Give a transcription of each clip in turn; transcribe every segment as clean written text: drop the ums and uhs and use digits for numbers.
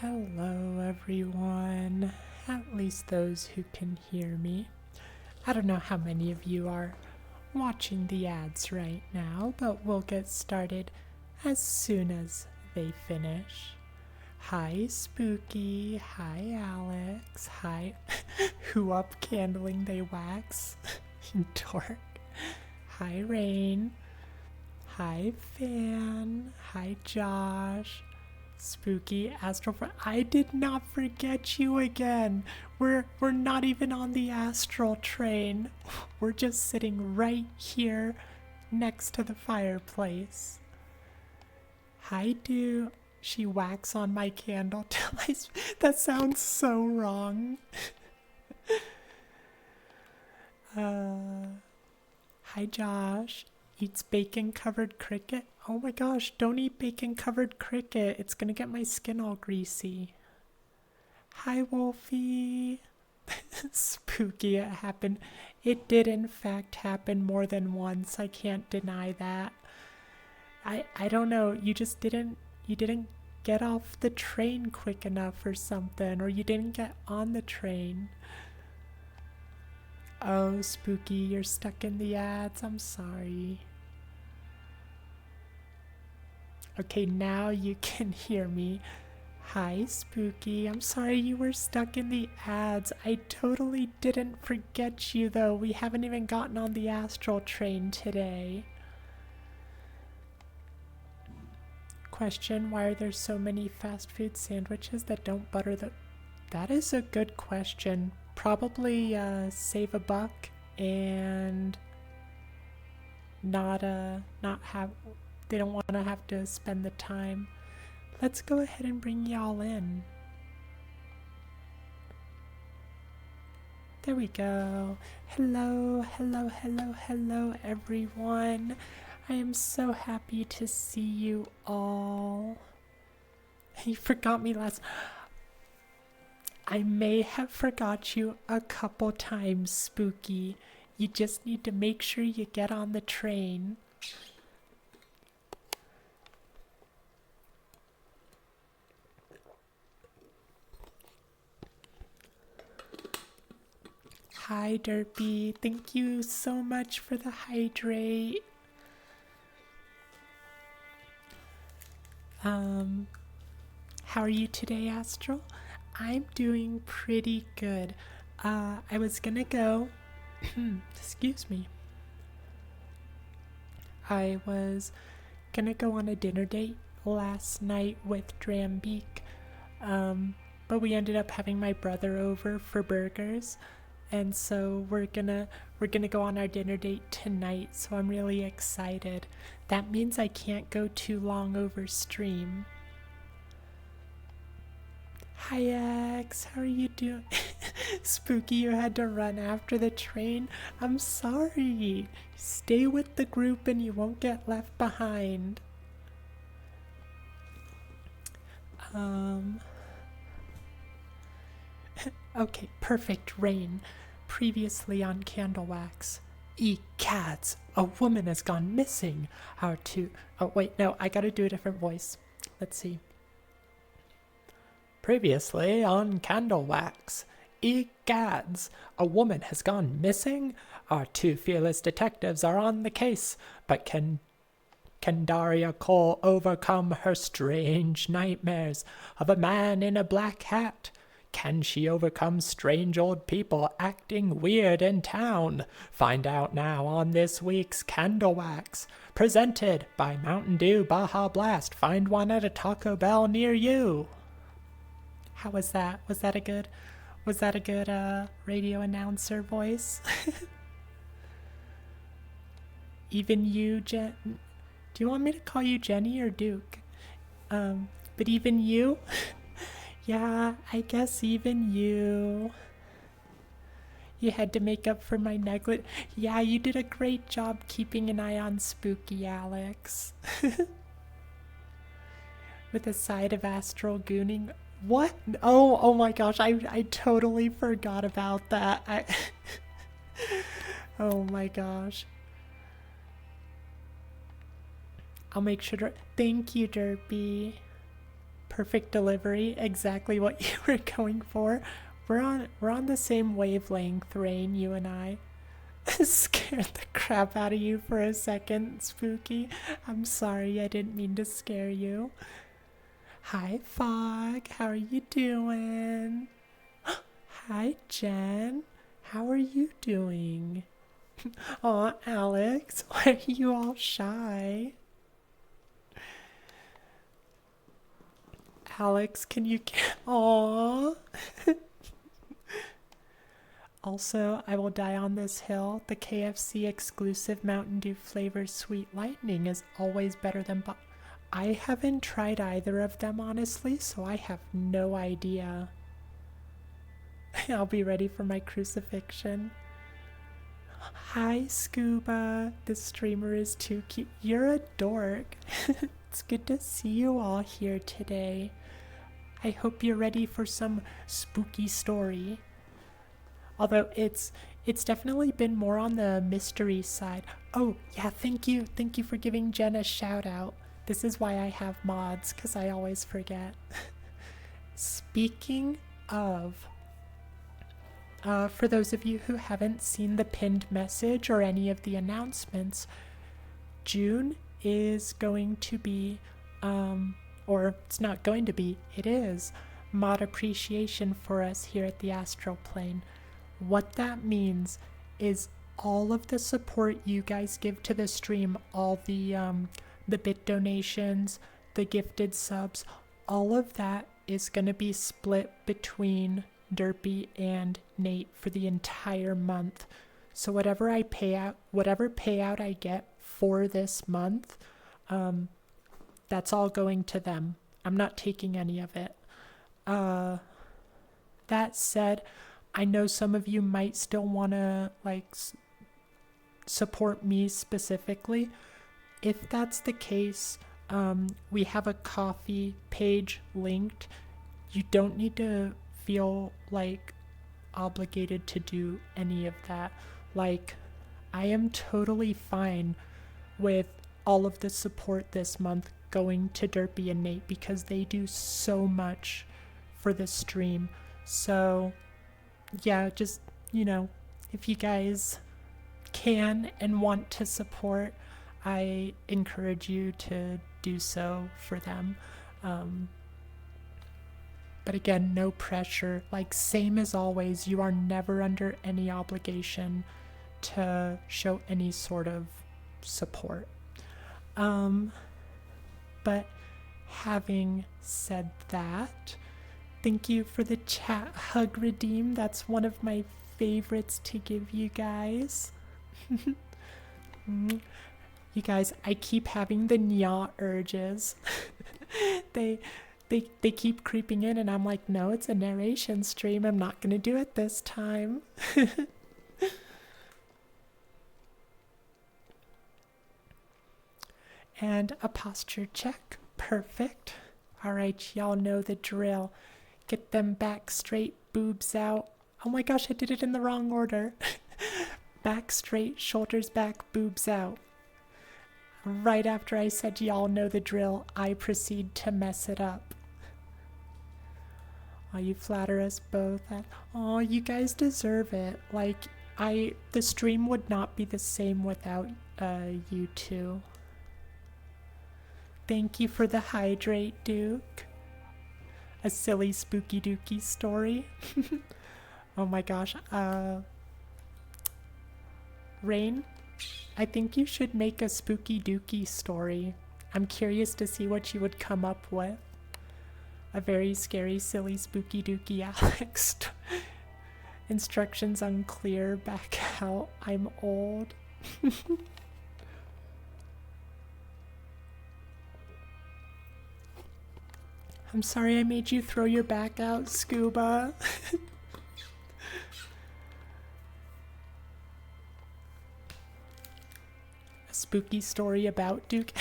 Hello, everyone. At least those who can hear me. I don't know how many of you are watching the ads right now, but we'll get started as soon as they finish. Hi, Spooky. Hi, Alex. Hi. Who up candling they wax? Dork. Hi, Rain. Hi, Fan. Hi, Josh. Spooky Astral. I did not forget you again. We're not even on the astral train. We're just sitting right here next to the fireplace. Hi, do. She whacks on my candle till that sounds so wrong. Hi, Josh. Eats bacon-covered cricket. Oh my gosh, don't eat bacon-covered cricket. It's gonna get my skin all greasy. Hi, Wolfie. Spooky, it happened. It did in fact happen more than once. I can't deny that. I don't know. You didn't get off the train quick enough or something, or you didn't get on the train. Oh, Spooky, you're stuck in the ads. I'm sorry. Okay, now you can hear me. Hi, Spooky. I'm sorry you were stuck in the ads. I totally didn't forget you, though. We haven't even gotten on the astral train today. Question, why are there so many fast food sandwiches that don't butter the... That is a good question. Probably save a buck and not have... They don't want to have to spend the time. Let's go ahead and bring y'all in. There we go. Hello, hello, hello, hello, everyone. I am so happy to see you all. You forgot me last... I may have forgot you a couple times, Spooky. You just need to make sure you get on the train. Hi, Derpy. Thank you so much for the hydrate. How are you today, Astral? I'm doing pretty good. I was gonna go... Excuse me. I was gonna go on a dinner date last night with Drambeak, but we ended up having my brother over for burgers, and so we're gonna go on our dinner date tonight, so I'm really excited. That means I can't go too long over stream. Hi, X. How are you doing? Spooky, you had to run after the train. I'm sorry. Stay with the group and you won't get left behind. Okay, perfect, Rain. Previously on Candle Wax. Cats, a woman has gone missing. Our two... Oh, wait, no, I gotta do a different voice. Let's see. Previously on Candle Wax. Egads, a woman has gone missing? Our two fearless detectives are on the case, but can Daria Cole overcome her strange nightmares of a man in a black hat? Can she overcome strange old people acting weird in town? Find out now on this week's Candle Wax, presented by Mountain Dew Baja Blast. Find one at a Taco Bell near you. How was that? Was that a good radio announcer voice? Even you, Jen... Do you want me to call you Jenny or Duke? But even you? Yeah, I guess even you. You had to make up for my negligence. Yeah, you did a great job keeping an eye on Spooky, Alex. With a side of astral gooning. What? Oh my gosh, I totally forgot about that. Oh my gosh. I'll make sure to... Thank you, Derpy. Perfect delivery, exactly what you were going for. We're on the same wavelength, Rain, you and I. Scared the crap out of you for a second, Spooky. I'm sorry, I didn't mean to scare you. Hi, Fog. How are you doing? Hi, Jen. How are you doing? Aw, Alex, why are you all shy? Alex, can you... Aw. Also, I will die on this hill. The KFC exclusive Mountain Dew flavor Sweet Lightning is always better than... I haven't tried either of them, honestly, so I have no idea. I'll be ready for my crucifixion. Hi, Scuba. This streamer is too cute. You're a dork. It's good to see you all here today. I hope you're ready for some spooky story. Although it's definitely been more on the mystery side. Oh, yeah, thank you. Thank you for giving Jen a shout out. This is why I have mods, because I always forget. Speaking of, for those of you who haven't seen the pinned message or any of the announcements, June is going to be, or it's not going to be, it is, mod appreciation for us here at the Astral Plane. What that means is all of the support you guys give to the stream, all the bit donations, the gifted subs, all of that is going to be split between Derpy and Nate for the entire month. So whatever payout I get for this month, that's all going to them. I'm not taking any of it. That said, I know some of you might still want to support me specifically. If that's the case, we have a Ko-fi page linked. You don't need to feel obligated to do any of that. I am totally fine with all of the support this month going to Derpy and Nate because they do so much for the stream. So yeah, just, if you guys can and want to support, I encourage you to do so for them. But again, no pressure. Same as always, you are never under any obligation to show any sort of support. But having said that, thank you for the chat hug redeem. That's one of my favorites to give you guys. You guys, I keep having the nya urges. They keep creeping in and I'm like, no, it's a narration stream. I'm not going to do it this time. And a posture check. Perfect. All right, y'all know the drill. Get them back straight, boobs out. Oh my gosh, I did it in the wrong order. Back straight, shoulders back, boobs out. Right after I said y'all know the drill, I proceed to mess it up. Oh, you flatter us both. Oh, you guys deserve it. The stream would not be the same without you two. Thank you for the hydrate, Duke. A silly spooky dookie story. Oh my gosh. Rain, I think you should make a spooky dookie story. I'm curious to see what you would come up with. A very scary, silly, spooky dookie Alex. Instructions unclear. Back out. I'm old. I'm sorry I made you throw your back out, Scuba. A spooky story about Duke.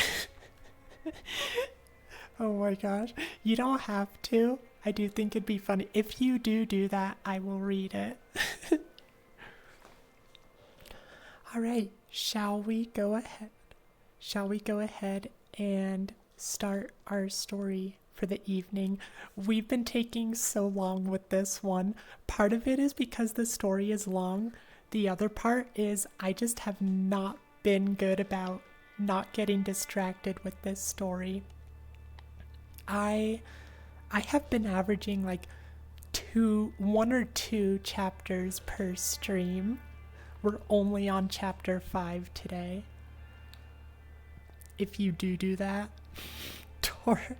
Oh my gosh. You don't have to. I do think it'd be funny. If you do that, I will read it. All right. Shall we go ahead and start our story for the evening. We've been taking so long with this one. Part of it is because the story is long. The other part is I just have not been good about not getting distracted with this story. I have been averaging like 1 or 2 chapters per stream. We're only on chapter 5 today. If you do that, Torque.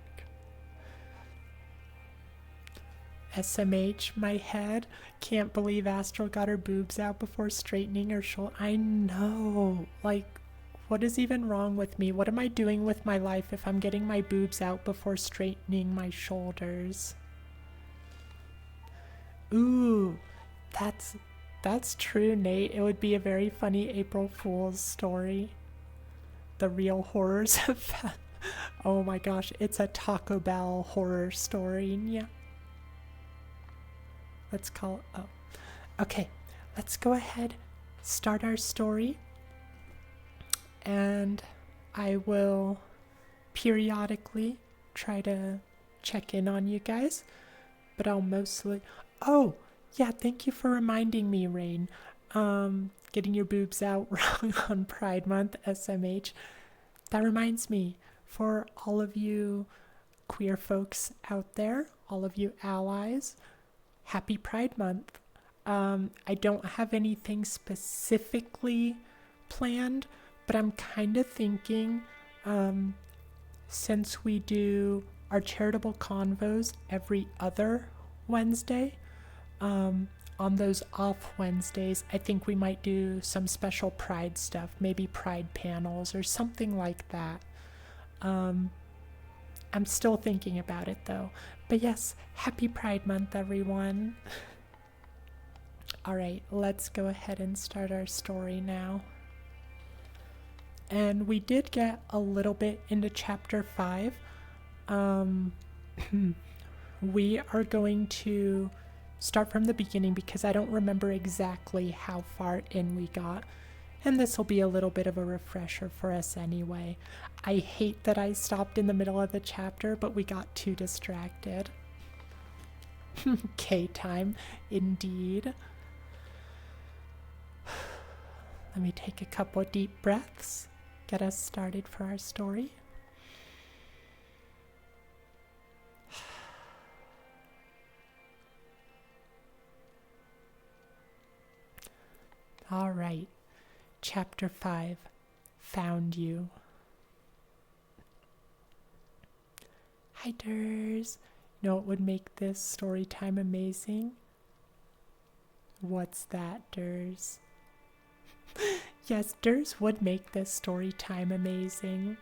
SMH, my head. Can't believe Astral got her boobs out before straightening her shoulder. I know. Like, what is even wrong with me? What am I doing with my life if I'm getting my boobs out before straightening my shoulders? Ooh, that's true, Nate. It would be a very funny April Fool's story. The real horrors of oh my gosh, it's a Taco Bell horror story. Yeah. Let's call it. Oh. Okay, let's go ahead, start our story. And I will periodically try to check in on you guys. But I'll mostly... Oh, yeah, thank you for reminding me, Rain. Getting your boobs out wrong on Pride Month, SMH. That reminds me, for all of you queer folks out there, all of you allies, happy Pride Month. I don't have anything specifically planned, but I'm kind of thinking, since we do our charitable convos every other Wednesday, on those off Wednesdays, I think we might do some special Pride stuff, maybe Pride panels or something like that. I'm still thinking about it though. But yes, happy Pride Month, everyone. All right, let's go ahead and start our story now. And we did get a little bit into chapter 5. We are going to start from the beginning because I don't remember exactly how far in we got. And this will be a little bit of a refresher for us anyway. I hate that I stopped in the middle of the chapter, but we got too distracted. K-time, indeed. Let me take a couple deep breaths, get us started for our story. All right, chapter 5, Found You. Hi, Durs. You know what would make this story time amazing? What's that, Durs? Yes, Durs would make this story time amazing.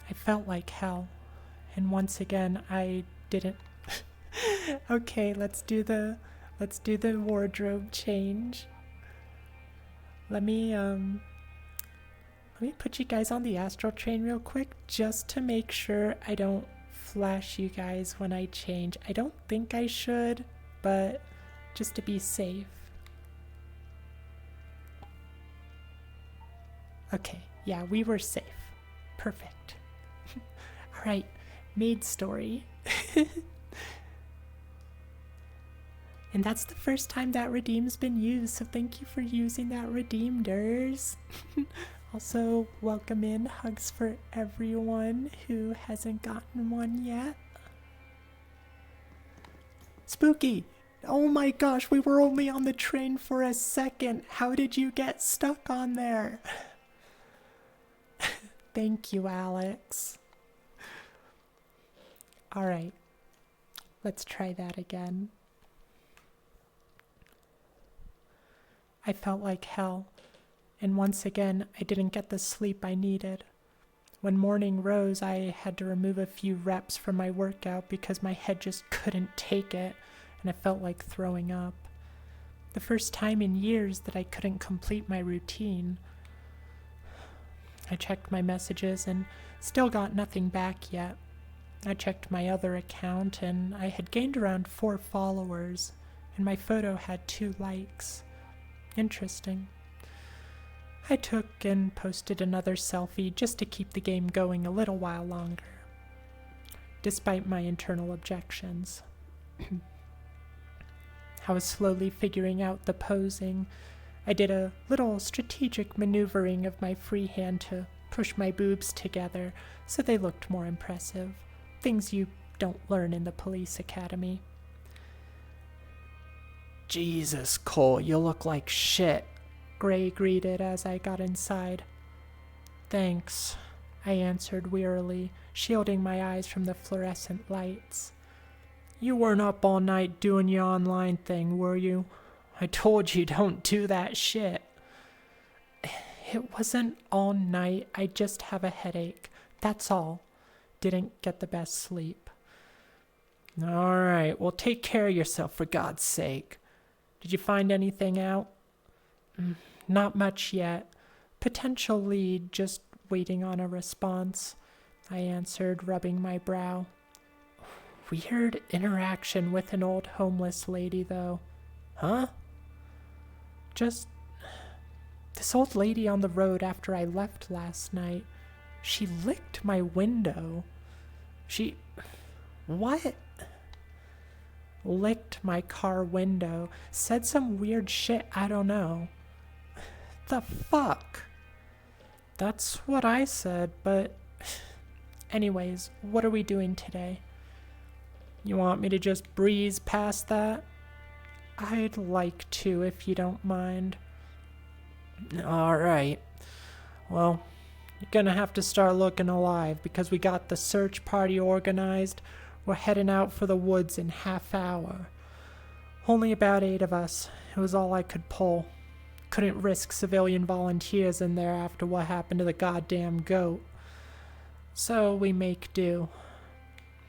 I felt like hell, and once again I didn't. Okay, let's do the wardrobe change. Let me put you guys on the astral train real quick just to make sure I don't flash you guys when I change. I don't think I should, but just to be safe. Okay, yeah, we were safe. Perfect. All right, maid story. And that's the first time that redeem's been used, so thank you for using that redeem, Durs. Also, welcome in. Hugs for everyone who hasn't gotten one yet. Spooky! Oh my gosh, we were only on the train for a second. How did you get stuck on there? Thank you, Alex. Alright, let's try that again. I felt like hell, and once again, I didn't get the sleep I needed. When morning rose, I had to remove a few reps from my workout because my head just couldn't take it, and I felt like throwing up. The first time in years that I couldn't complete my routine. I checked my messages and still got nothing back yet. I checked my other account and I had gained around 4 followers, and my photo had 2 likes. Interesting. I took and posted another selfie just to keep the game going a little while longer, despite my internal objections. I was slowly figuring out the posing. I did a little strategic maneuvering of my free hand to push my boobs together so they looked more impressive. Things you don't learn in the police academy. Jesus, Cole, you look like shit, Gray greeted as I got inside. Thanks, I answered wearily, shielding my eyes from the fluorescent lights. You weren't up all night doing your online thing, were you? I told you don't do that shit. It wasn't all night, I just have a headache, that's all. Didn't get the best sleep. Alright, well take care of yourself for God's sake. Did you find anything out? Not much yet. Potential lead, just waiting on a response, I answered, rubbing my brow. Weird interaction with an old homeless lady, though. Huh? Just this old lady on the road after I left last night. She licked my window. What? Licked my car window. Said some weird shit, I don't know. The fuck? That's what I said, but... Anyways, what are we doing today? You want me to just breeze past that? I'd like to, if you don't mind. Alright. Well, you're gonna have to start looking alive because we got the search party organized. We're heading out for the woods in half hour. Only about 8 of us. It was all I could pull. Couldn't risk civilian volunteers in there after what happened to the goddamn goat. So we make do.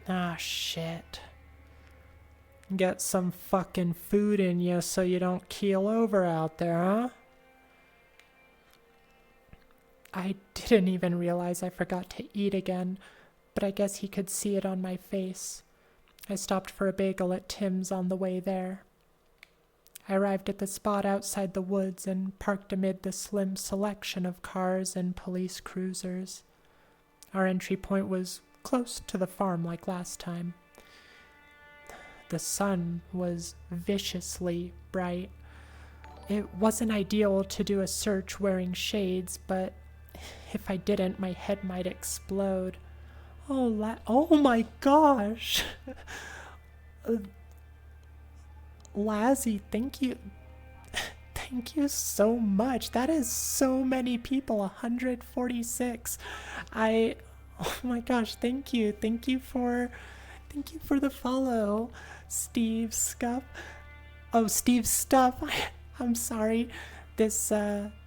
Ah, shit. Get some fucking food in you so you don't keel over out there, huh? I didn't even realize I forgot to eat again, but I guess he could see it on my face. I stopped for a bagel at Tim's on the way there. I arrived at the spot outside the woods and parked amid the slim selection of cars and police cruisers. Our entry point was close to the farm like last time. The sun was viciously bright. It wasn't ideal to do a search wearing shades, but if I didn't, my head might explode. Oh my gosh! Lazzie, thank you. Thank you so much. That is so many people, 146. Oh my gosh, thank you. Thank you for the follow, Steve Scuff. Oh, Steve Stuff. I'm sorry. This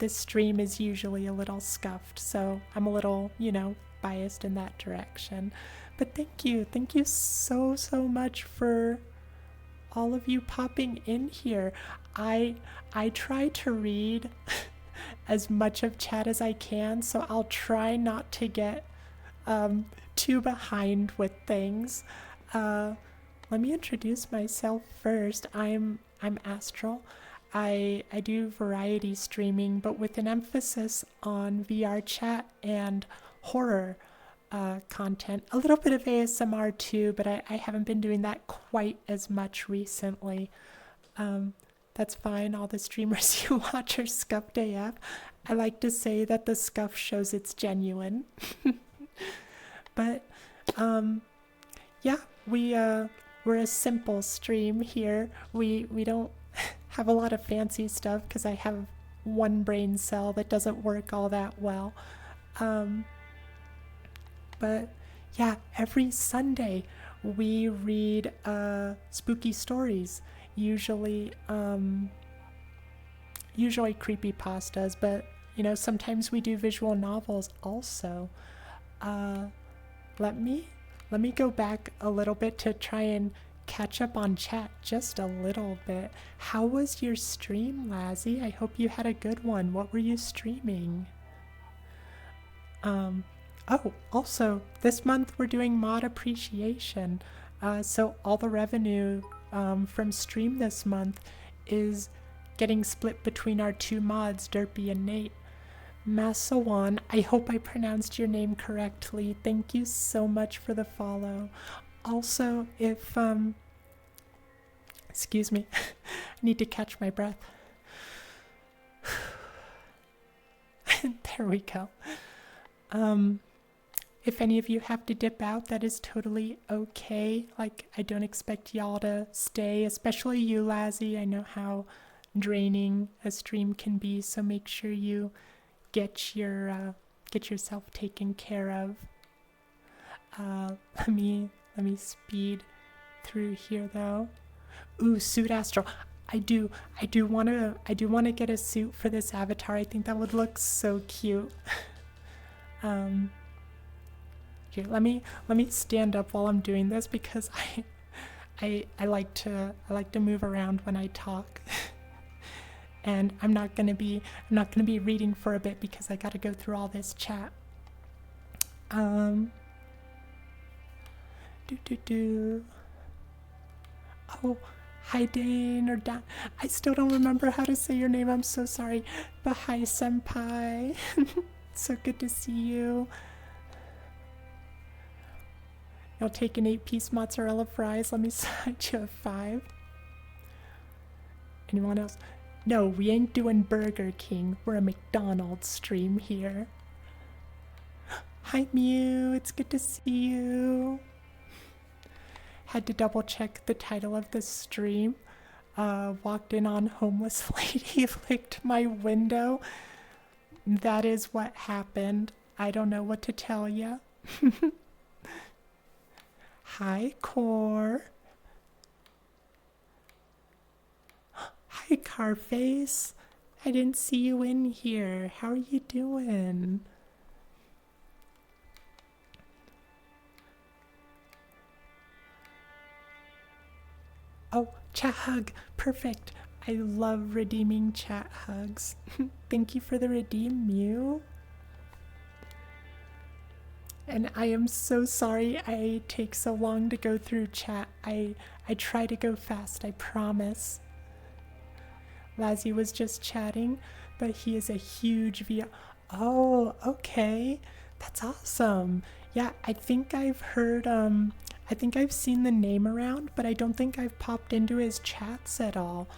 stream is usually a little scuffed, so I'm a little, biased in that direction. But thank you so much for all of you popping in here. I try to read as much of chat as I can, so I'll try not to get too behind with things. Let me introduce myself first. I'm Astral. I do variety streaming, but with an emphasis on VR chat and horror content. A little bit of ASMR too, but I haven't been doing that quite as much recently. That's fine. All the streamers you watch are scuffed AF. I like to say that the scuff shows it's genuine. But yeah, we're a simple stream here. We don't have a lot of fancy stuff because I have one brain cell that doesn't work all that well. But yeah, every Sunday we read spooky stories, usually creepypastas, but sometimes we do visual novels also. Let me go back a little bit to try and catch up on chat just a little bit. How was your stream, Lazzie? I hope you had a good one. What were you streaming? Oh, also, this month we're doing mod appreciation. So all the revenue from stream this month is getting split between our two mods, Derpy and Nate. Masawan, I hope I pronounced your name correctly. Thank you so much for the follow. Also, if, excuse me, I need to catch my breath. There we go. If any of you have to dip out, that is totally okay. Like, I don't expect y'all to stay, especially you, Lazzy. I know how draining a stream can be, so make sure you get yourself taken care of. Let me speed through here though. Ooh, Suit Astral. I do wanna get a suit for this avatar. I think that would look so cute. Here, let me stand up while I'm doing this because I like to move around when I talk. And I'm not gonna be reading for a bit because I gotta go through all this chat. Oh, hi Dane or Dan. I still don't remember how to say your name. I'm so sorry. But hi senpai. So good to see you. I'll take an 8-piece mozzarella fries. Let me side you a 5. Anyone else? No, we ain't doing Burger King. We're a McDonald's stream here. Hi Mew, it's good to see you. Had to double check the title of the stream. Walked in on homeless lady, licked my window. That is what happened. I don't know what to tell ya. Hi, Core. Hi, Carface. I didn't see you in here. How are you doing? Oh, chat hug. Perfect. I love redeeming chat hugs. Thank you for the redeem, Mew. And I am so sorry I take so long to go through chat. I try to go fast, I promise. Lazzy was just chatting, but he is a huge VR. Oh, okay. That's awesome. Yeah, I think I've heard, I think I've seen the name around, but I don't think I've popped into his chats at all.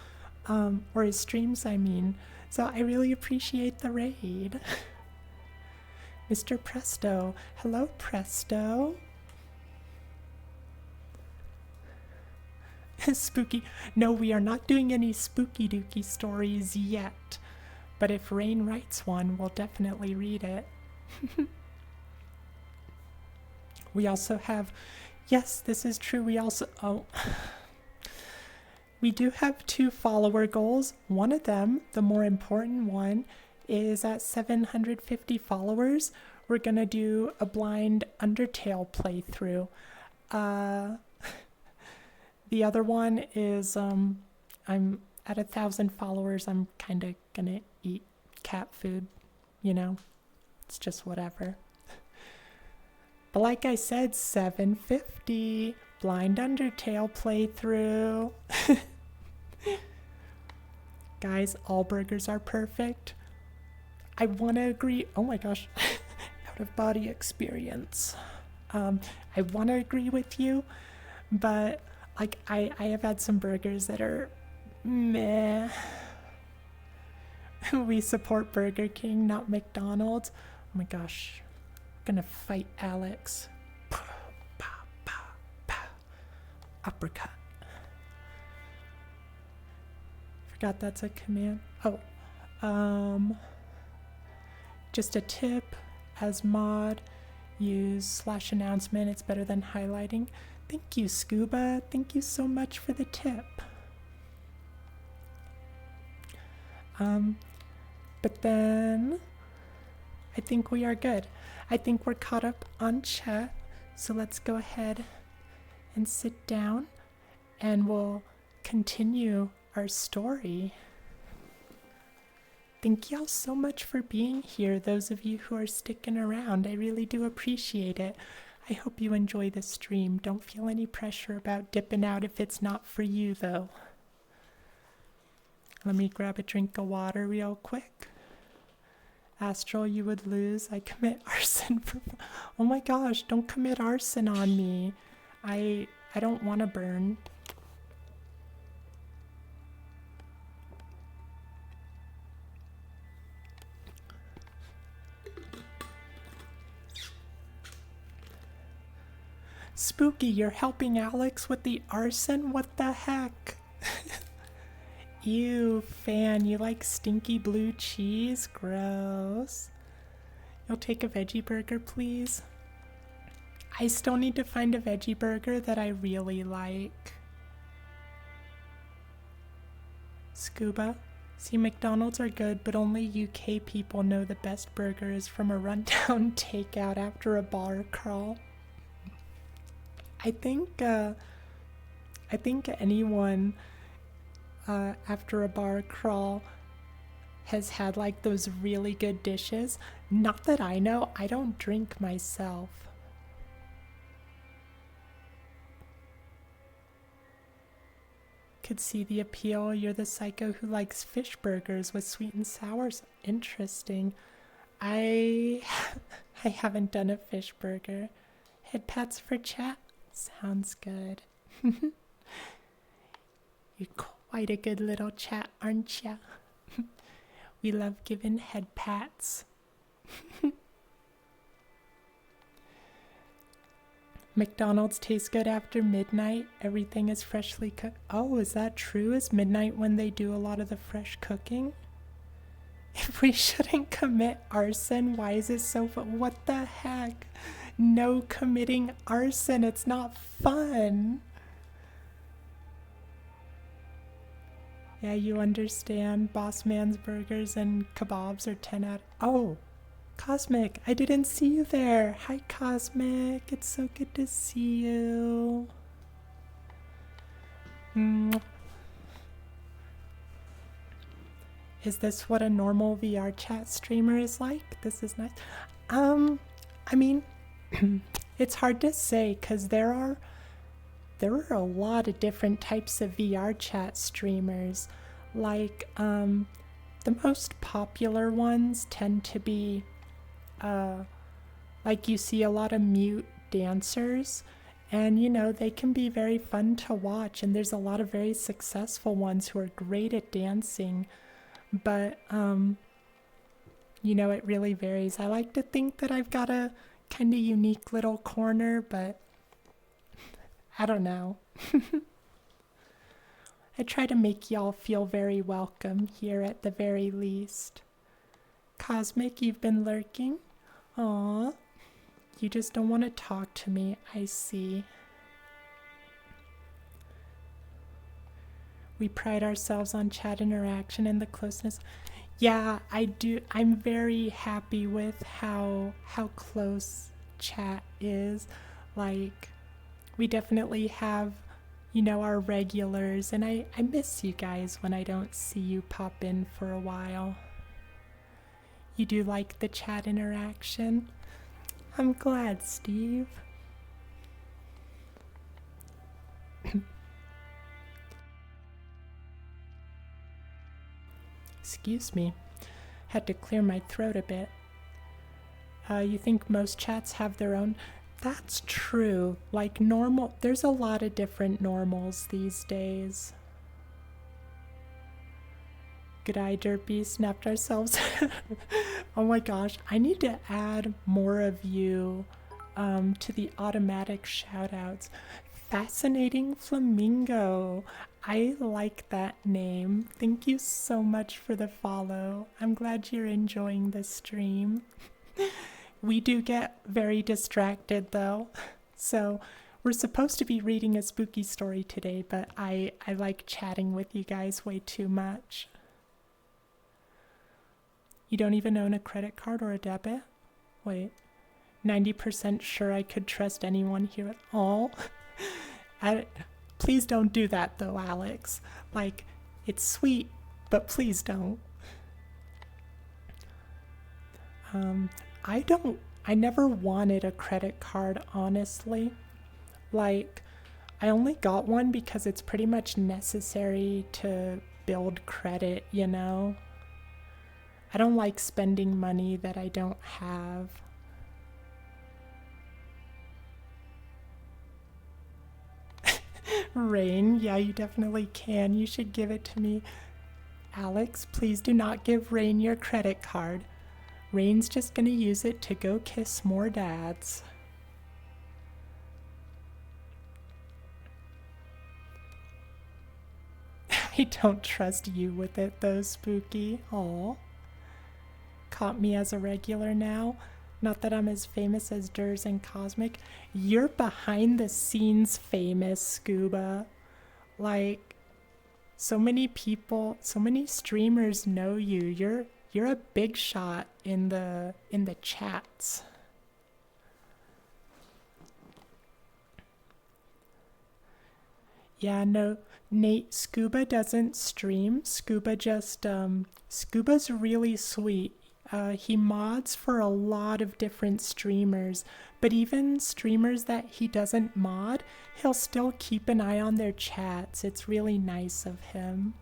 Or his streams, I mean. So I really appreciate the raid. Mr. Presto. Hello, Presto. Spooky. No, we are not doing any spooky dooky stories yet. But if Rain writes one, we'll definitely read it. We also have... Yes, this is true. We also... Oh... We do have 2 follower goals. One of them, the more important one, is at 750 followers. We're gonna do a blind Undertale playthrough. The other one is I'm at 1,000 followers. I'm kind of gonna eat cat food, you know. It's just whatever. But like I said, 750 blind Undertale playthrough. Guys, all burgers are perfect. I want to agree. Oh my gosh. Out of body experience. I want to agree with you, but like I have had some burgers that are meh. We support Burger King, not McDonald's. Oh my gosh. I'm gonna fight Alex. Uppercut. Forgot that's a command. Oh. Just a tip, as mod, use /announcement. It's better than highlighting. Thank you, Scuba. Thank you so much for the tip. But then I think we are good. I think we're caught up on chat. So let's go ahead and sit down and we'll continue our story. Thank y'all so much for being here, those of you who are sticking around. I really do appreciate it. I hope you enjoy the stream. Don't feel any pressure about dipping out if it's not for you, though. Let me grab a drink of water real quick. Astral, you would lose. I commit arson for... Oh my gosh, don't commit arson on me. I don't want to burn. Spooky, you're helping Alex with the arson? What the heck? Ew, fan, you like stinky blue cheese? Gross. You'll take a veggie burger, please? I still need to find a veggie burger that I really like. Scuba. See, McDonald's are good, but only UK people know the best burger is from a rundown takeout after a bar crawl. I think anyone after a bar crawl has had like those really good dishes. Not that I know. I don't drink myself. Could see the appeal. You're the psycho who likes fish burgers with sweet and sours. Interesting. I haven't done a fish burger. Head pats for chat. Sounds good. You're quite a good little chat, aren't ya? We love giving head pats. McDonald's tastes good after midnight. Everything is freshly cooked. Oh, is that true? Is midnight when they do a lot of the fresh cooking? If we shouldn't commit arson, why is it so fun? What the heck? No committing arson. It's not fun. Yeah, you understand. Boss Man's burgers and kebabs are 10 out. Oh, Cosmic, I didn't see you there. Hi, Cosmic. It's so good to see you. Is this what a normal VR chat streamer is like? This is nice. I mean, it's hard to say because there are a lot of different types of VR chat streamers. Like, the most popular ones tend to be, like you see a lot of mute dancers, and you know, they can be very fun to watch, and there's a lot of very successful ones who are great at dancing, but, you know, it really varies. I like to think that I've got a kind of unique little corner, but I don't know. I try to make y'all feel very welcome here at the very least. Cosmic, you've been lurking? Aw. You just don't want to talk to me, I see. We pride ourselves on chat interaction and the closeness. Yeah, I do. I'm very happy with how close chat is. Like, we definitely have, you know, our regulars, and I miss you guys when I don't see you pop in for a while. You do like the chat interaction? I'm glad, Steve. Excuse me. Had to clear my throat a bit. You think most chats have their own? That's true. Like normal, there's a lot of different normals these days. Good eye, Derpy. Snapped ourselves. Oh my gosh, I need to add more of you to the automatic shoutouts. Fascinating Flamingo. I like that name. Thank you so much for the follow. I'm glad you're enjoying the stream. We do get very distracted though. So we're supposed to be reading a spooky story today, but I like chatting with you guys way too much. You don't even own a credit card or a debit? Wait, 90% sure I could trust anyone here at all? Please don't do that though, Alex. Like, it's sweet, but please don't. I never wanted a credit card, honestly. Like, I only got one because it's pretty much necessary to build credit, you know? I don't like spending money that I don't have. Rain, yeah, you definitely can. You should give it to me. Alex, please do not give Rain your credit card. Rain's just gonna use it to go kiss more dads. I don't trust you with it though, Spooky. Aw. Caught me as a regular now. Not that I'm as famous as Durs and Cosmic. You're behind the scenes famous, Scuba. Like, so many people, so many streamers know you. You're a big shot in the chats. Yeah, no, Nate, Scuba doesn't stream. Scuba's really sweet. He mods for a lot of different streamers, but even streamers that he doesn't mod, he'll still keep an eye on their chats. It's really nice of him.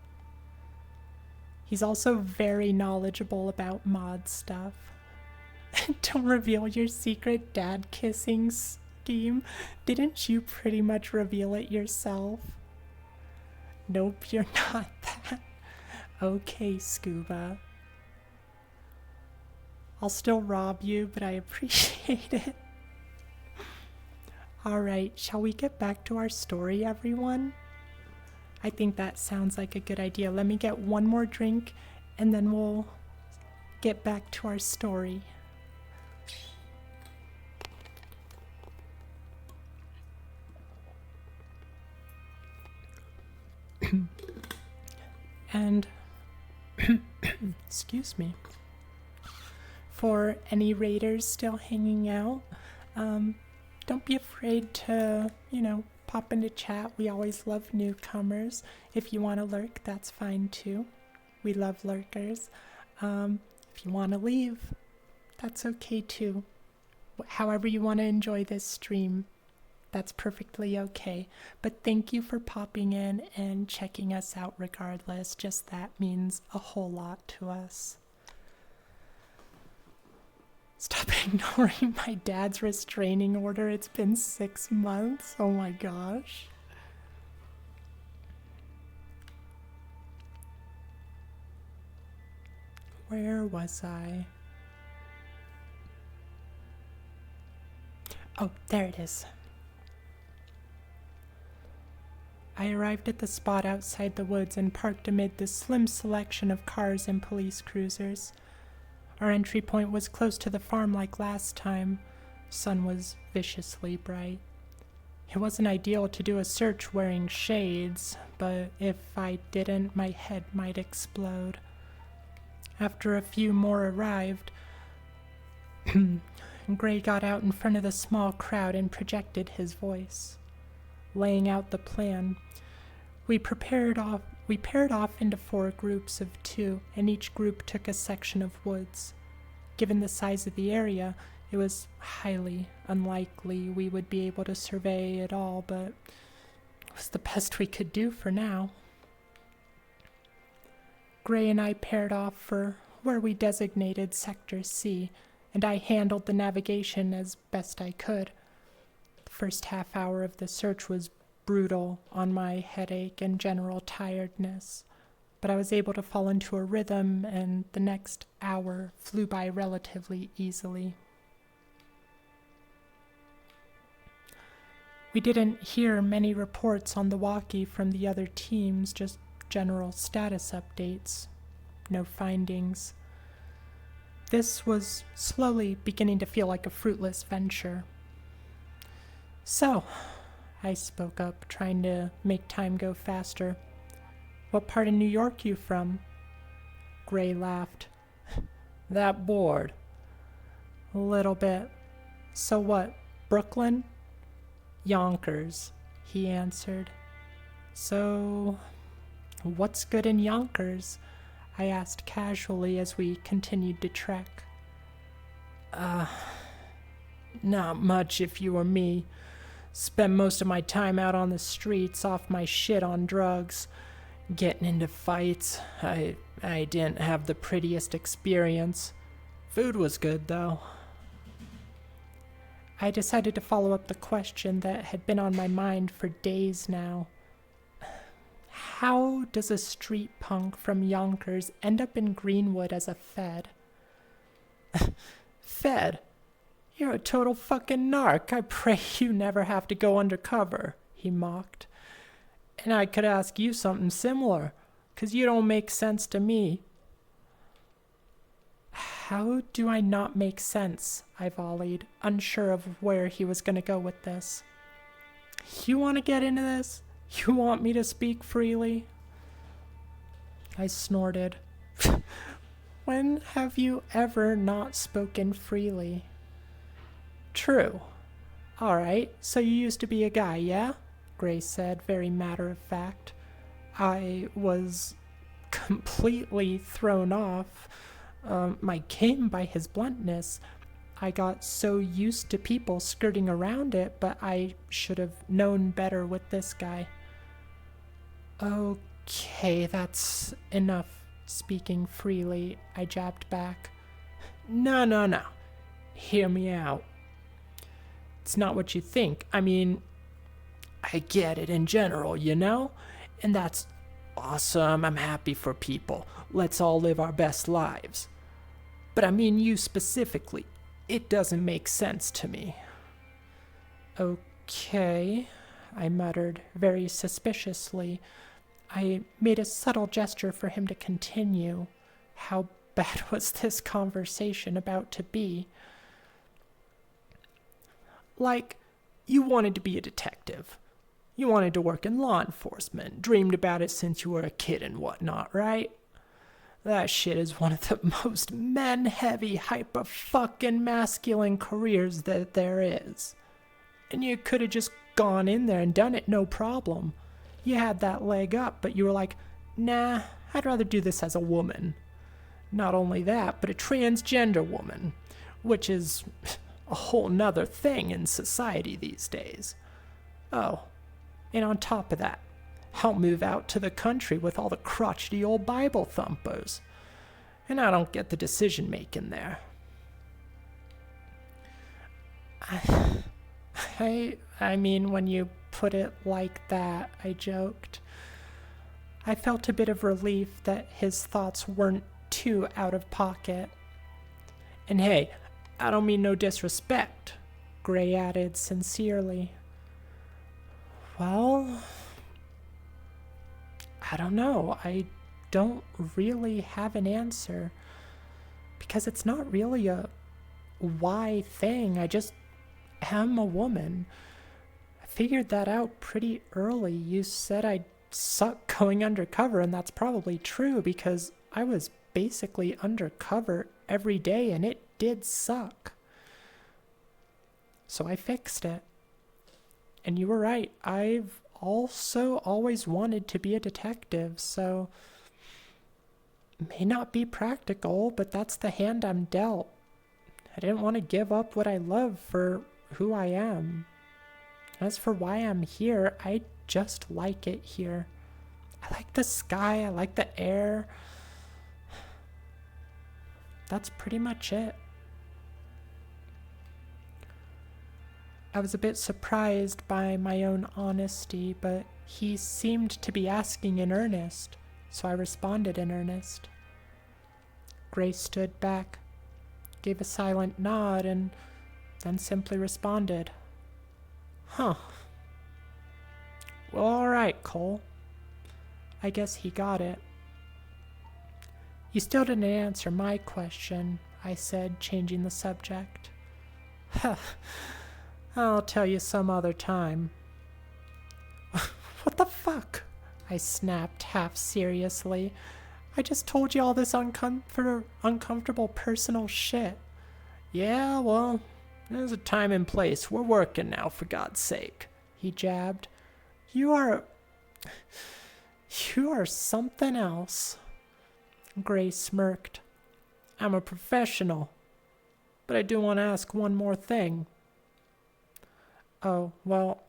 He's also very knowledgeable about mod stuff. Don't reveal your secret dad kissing scheme. Didn't you pretty much reveal it yourself? Nope, you're not that. Okay, Scuba. I'll still rob you, but I appreciate it. Alright, shall we get back to our story, everyone? I think that sounds like a good idea. Let me get one more drink, and then we'll get back to our story. And, excuse me. For any raiders still hanging out, don't be afraid to, pop into chat. We always love newcomers. If you want to lurk, that's fine too. We love lurkers. If you want to leave, that's okay too. However you want to enjoy this stream, that's perfectly okay. But thank you for popping in and checking us out regardless. Just that means a whole lot to us. Stop ignoring my dad's restraining order. It's been 6 months. Oh my gosh. Where was I? Oh, there it is. I arrived at the spot outside the woods and parked amid the slim selection of cars and police cruisers. Our entry point was close to the farm like last time. Sun was viciously bright. It wasn't ideal to do a search wearing shades, but if I didn't, my head might explode. After a few more arrived, Gray got out in front of the small crowd and projected his voice, laying out the plan. We paired off into 4 groups of 2, and each group took a section of woods. Given the size of the area, it was highly unlikely we would be able to survey it all, but it was the best we could do for now. Gray and I paired off for where we designated Sector C, and I handled the navigation as best I could. The first half hour of the search was brutal on my headache and general tiredness, but I was able to fall into a rhythm, and the next hour flew by relatively easily. We didn't hear many reports on the walkie from the other teams, just general status updates. No findings. This was slowly beginning to feel like a fruitless venture. So, I spoke up, trying to make time go faster. What part of New York you from? Gray laughed. That bored. A little bit. So what, Brooklyn? Yonkers, he answered. So, what's good in Yonkers? I asked casually as we continued to trek. Not much if you were me. Spend most of my time out on the streets off my shit on drugs. getting into fights. I didn't have the prettiest experience. Food was good, though. I decided to follow up the question that had been on my mind for days now. How does a street punk from Yonkers end up in Greenwood as a Fed? Fed? You're a total fucking narc. I pray you never have to go undercover, he mocked. And I could ask you something similar, 'cause you don't make sense to me. How do I not make sense? I volleyed, unsure of where he was going to go with this. You want to get into this? You want me to speak freely? I snorted. When have you ever not spoken freely? True. All right, so you used to be a guy, yeah? Grace said, very matter of fact. I was completely thrown off my game by his bluntness. I got so used to people skirting around it, but I should have known better with this guy. Okay, that's enough speaking freely, I jabbed back. No. Hear me out. It's not what you think. I mean, I get it in general, you know? And that's awesome. I'm happy for people. Let's all live our best lives. But I mean you specifically. It doesn't make sense to me. Okay, I muttered very suspiciously. I made a subtle gesture for him to continue. How bad was this conversation about to be? Like, you wanted to be a detective. You wanted to work in law enforcement, dreamed about it since you were a kid and whatnot, right? That shit is one of the most men-heavy, hyper-fucking-masculine careers that there is. And you could have just gone in there and done it no problem. You had that leg up, but you were like, nah, I'd rather do this as a woman. Not only that, but a transgender woman, which is a whole nother thing in society these days. Oh, and on top of that, I'll move out to the country with all the crotchety old Bible thumpers. And I don't get the decision making there. I mean, when you put it like that, I joked. I felt a bit of relief that his thoughts weren't too out of pocket. And hey, I don't mean no disrespect, Gray added sincerely. Well, I don't know. I don't really have an answer. Because it's not really a why thing. I just am a woman. I figured that out pretty early. You said I'd suck going undercover, and that's probably true because I was basically undercover every day, and it did suck. So I fixed it. And you were right. I've also always wanted to be a detective, so it may not be practical, but that's the hand I'm dealt. I didn't want to give up what I love for who I am. As for why I'm here, I just like it here. I like the sky, I like the air. That's pretty much it. I was a bit surprised by my own honesty, but he seemed to be asking in earnest, so I responded in earnest. Grace stood back, gave a silent nod, and then simply responded, Huh. Well, all right, Cole. I guess he got it. You still didn't answer my question, I said, changing the subject. Huh. I'll tell you some other time. What the fuck? I snapped half seriously. I just told you all this uncomfortable personal shit. Yeah, well, there's a time and place. We're working now, for God's sake, he jabbed. You are something else. Gray smirked. I'm a professional, but I do want to ask one more thing. Oh, well,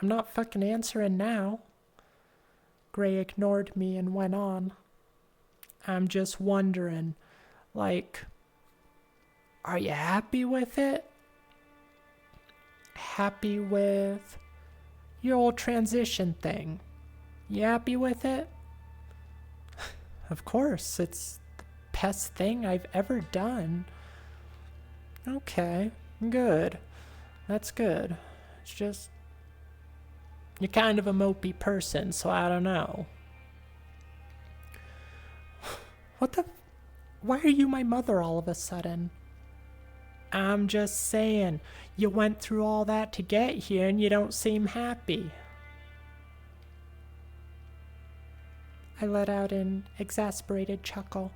I'm not fucking answering now. Gray ignored me and went on. I'm just wondering, like, are you happy with it? Happy with your old transition thing? You happy with it? Of course, it's the best thing I've ever done. Okay, good. That's good. It's just, you're kind of a mopey person, so I don't know. Why are you my mother all of a sudden? I'm just saying, you went through all that to get here and you don't seem happy. I let out an exasperated chuckle.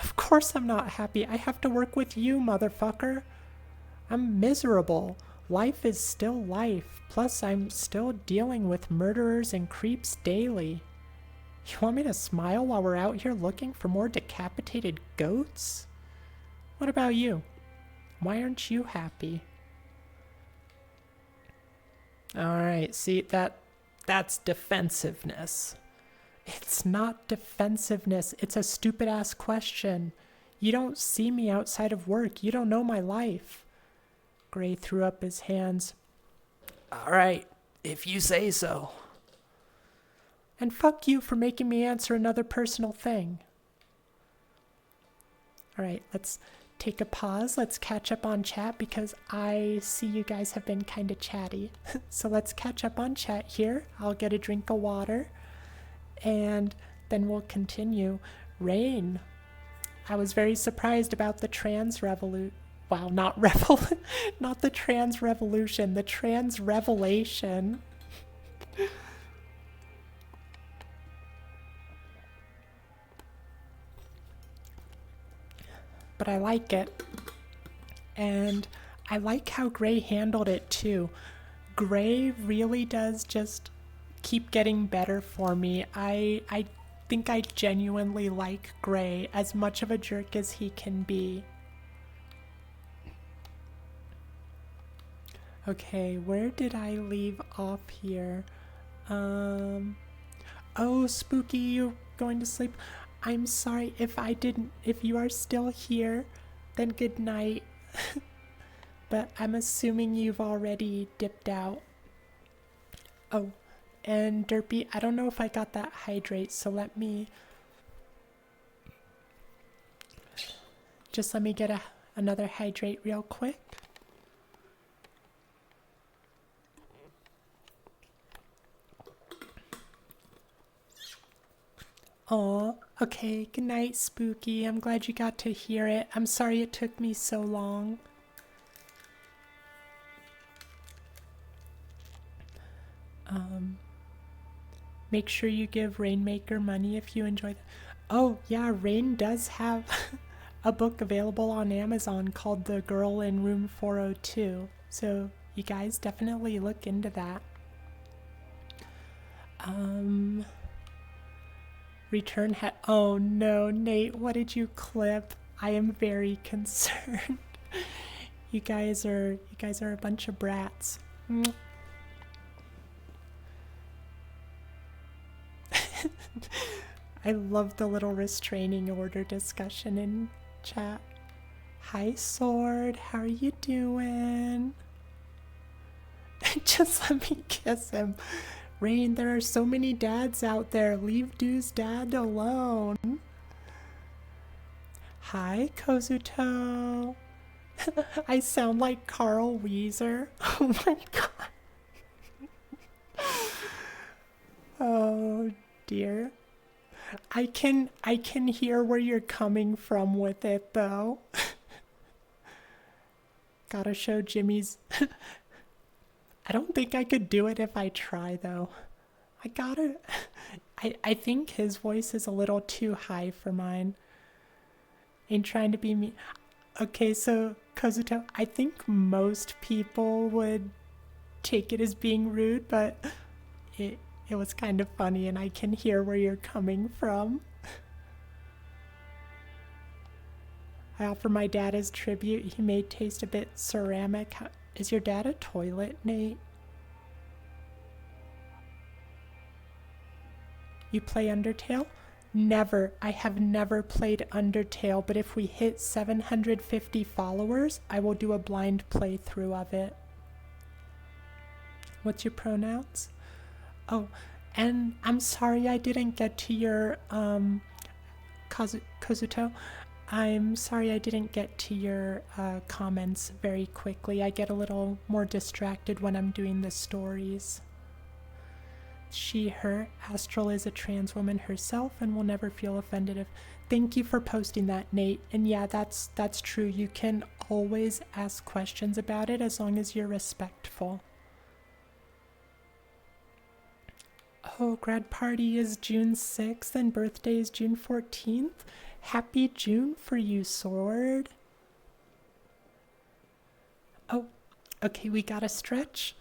Of course I'm not happy. I have to work with you, motherfucker. I'm miserable. Life is still life. Plus, I'm still dealing with murderers and creeps daily. You want me to smile while we're out here looking for more decapitated goats? What about you? Why aren't you happy? Alright, see, that's defensiveness. It's not defensiveness. It's a stupid-ass question. You don't see me outside of work. You don't know my life. Gray threw up his hands. Alright, if you say so. And fuck you for making me answer another personal thing. Alright, let's take a pause. Let's catch up on chat because I see you guys have been kind of chatty. So let's catch up on chat here. I'll get a drink of water. And then we'll continue. Rain. I was very surprised about the trans revolution. Wow, not the trans revolution, the trans revelation. But I like it. And I like how Gray handled it too. Gray really does just keep getting better for me. I think I genuinely like Gray, as much of a jerk as he can be. Okay, where did I leave off here? Oh, Spooky, you're going to sleep. I'm sorry if you are still here, then good night. But I'm assuming you've already dipped out. Oh, and Derpy, I don't know if I got that hydrate, so let me get another hydrate real quick. Aw, okay, good night, Spooky. I'm glad you got to hear it. I'm sorry it took me so long. Make sure you give Rainmaker money if you enjoy that. Oh, yeah, Rain does have a book available on Amazon called The Girl in Room 402. So you guys definitely look into that. Oh no, Nate, what did you clip? I am very concerned. You guys are a bunch of brats. I love the little restraining order discussion in chat. Hi, Sword. How are you doing? Just let me kiss him. Rain, there are so many dads out there. Leave Dew's dad alone. Hi, Kozuto. I sound like Carl Weezer. Oh my god. Oh dear. I can hear where you're coming from with it though. Gotta show Jimmy's. I don't think I could do it if I try though. I think his voice is a little too high for mine. Ain't trying to be me. Okay, so Kozuto, I think most people would take it as being rude, but it was kind of funny and I can hear where you're coming from. I offer my dad as tribute. He may taste a bit ceramic. Is your dad a toilet, Nate? You play Undertale? Never. I have never played Undertale, but if we hit 750 followers, I will do a blind playthrough of it. What's your pronouns? Oh, and I'm sorry I didn't get to your, Kozuto. I'm sorry I didn't get to your comments very quickly. I get a little more distracted when I'm doing the stories. She, her. Astral is a trans woman herself and will never feel offended if... Thank you for posting that, Nate. And yeah, that's true. You can always ask questions about it as long as you're respectful. Oh, grad party is June 6th and birthday is June 14th. Happy June for you, Sword. Oh, okay, we gotta stretch.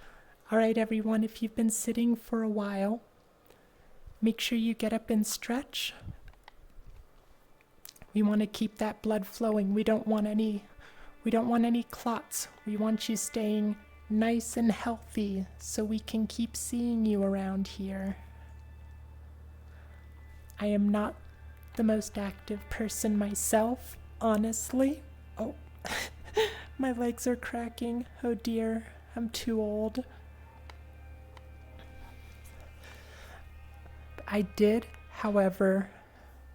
All right, everyone, if you've been sitting for a while, make sure you get up and stretch. We want to keep that blood flowing. We don't want any clots. We want you staying nice and healthy so we can keep seeing you around here. I am not the most active person myself, honestly. Oh, my legs are cracking. Oh dear, I'm too old. I did, however,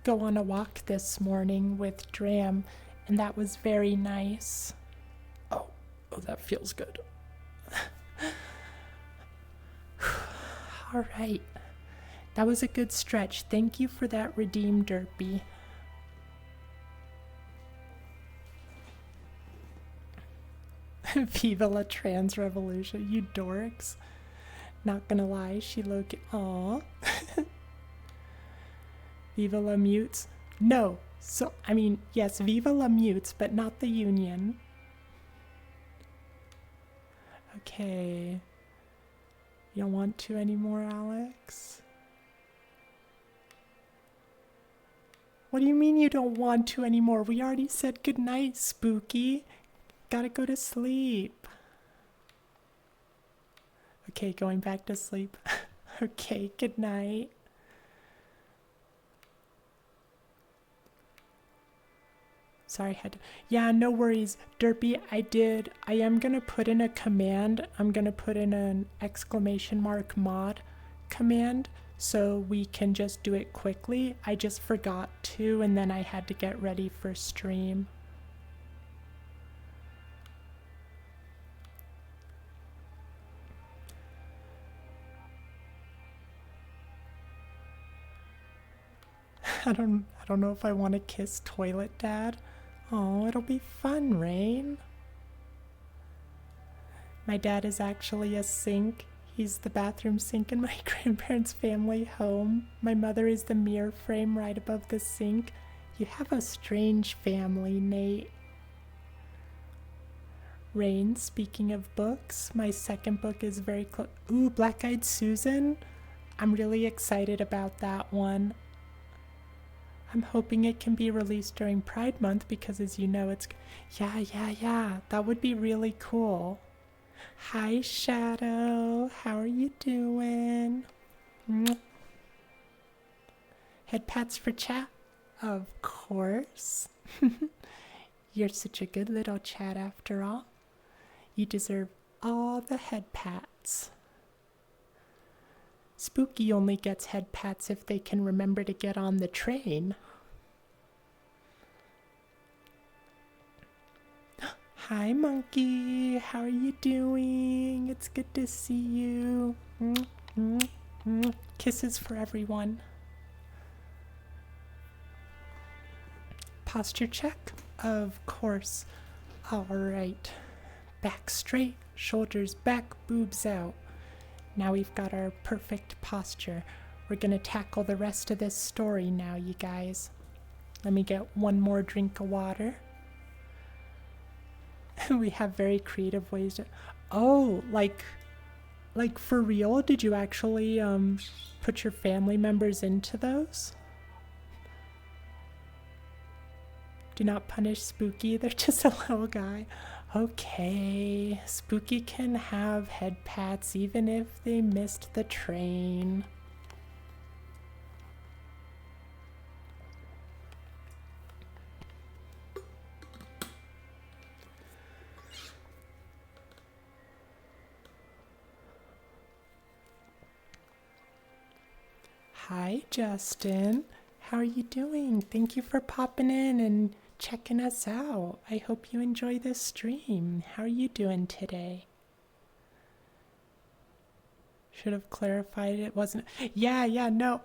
go on a walk this morning with Dram, and that was very nice. Oh, that feels good. All right. That was a good stretch. Thank you for that redeem, Derpy. Viva la trans revolution, you dorks. Not gonna lie, she look... Aww. Viva la mutes? No. So, I mean, yes, Viva la mutes, but not the union. Okay. You don't want to anymore, Alex? What do you mean you don't want to anymore? We already said goodnight, Spooky. Gotta go to sleep. Okay, going back to sleep. Okay, good night. Sorry, I had to... Yeah, no worries. Derpy, I am going to put in a command. I'm going to put in an !mod command so we can just do it quickly. I just forgot to, and then I had to get ready for stream. I don't know if I want to kiss Toilet Dad. Oh, it'll be fun, Rain. My dad is actually a sink. He's the bathroom sink in my grandparents' family home. My mother is the mirror frame right above the sink. You have a strange family, Nate. Rain, speaking of books, my second book is very close. Ooh, Black Eyed Susan. I'm really excited about that one. I'm hoping it can be released during Pride Month because, as you know, it's... Yeah. That would be really cool. Hi, Shadow. How are you doing? Head pats for chat? Of course. You're such a good little chat after all. You deserve all the head pats. Spooky only gets head pats if they can remember to get on the train. Hi, Monkey. How are you doing? It's good to see you. Kisses for everyone. Posture check? Of course. All right. Back straight, shoulders back, boobs out. Now we've got our perfect posture. We're going to tackle the rest of this story now, you guys. Let me get one more drink of water. We have very creative ways to... Oh, like for real? Did you actually put your family members into those? Do not punish Spooky. They're just a little guy. Okay, Spooky can have head pats even if they missed the train. Hi, Justin. How are you doing? Thank you for popping in and checking us out. I hope you enjoy this stream. How are you doing today? Should have clarified it wasn't. Yeah, no.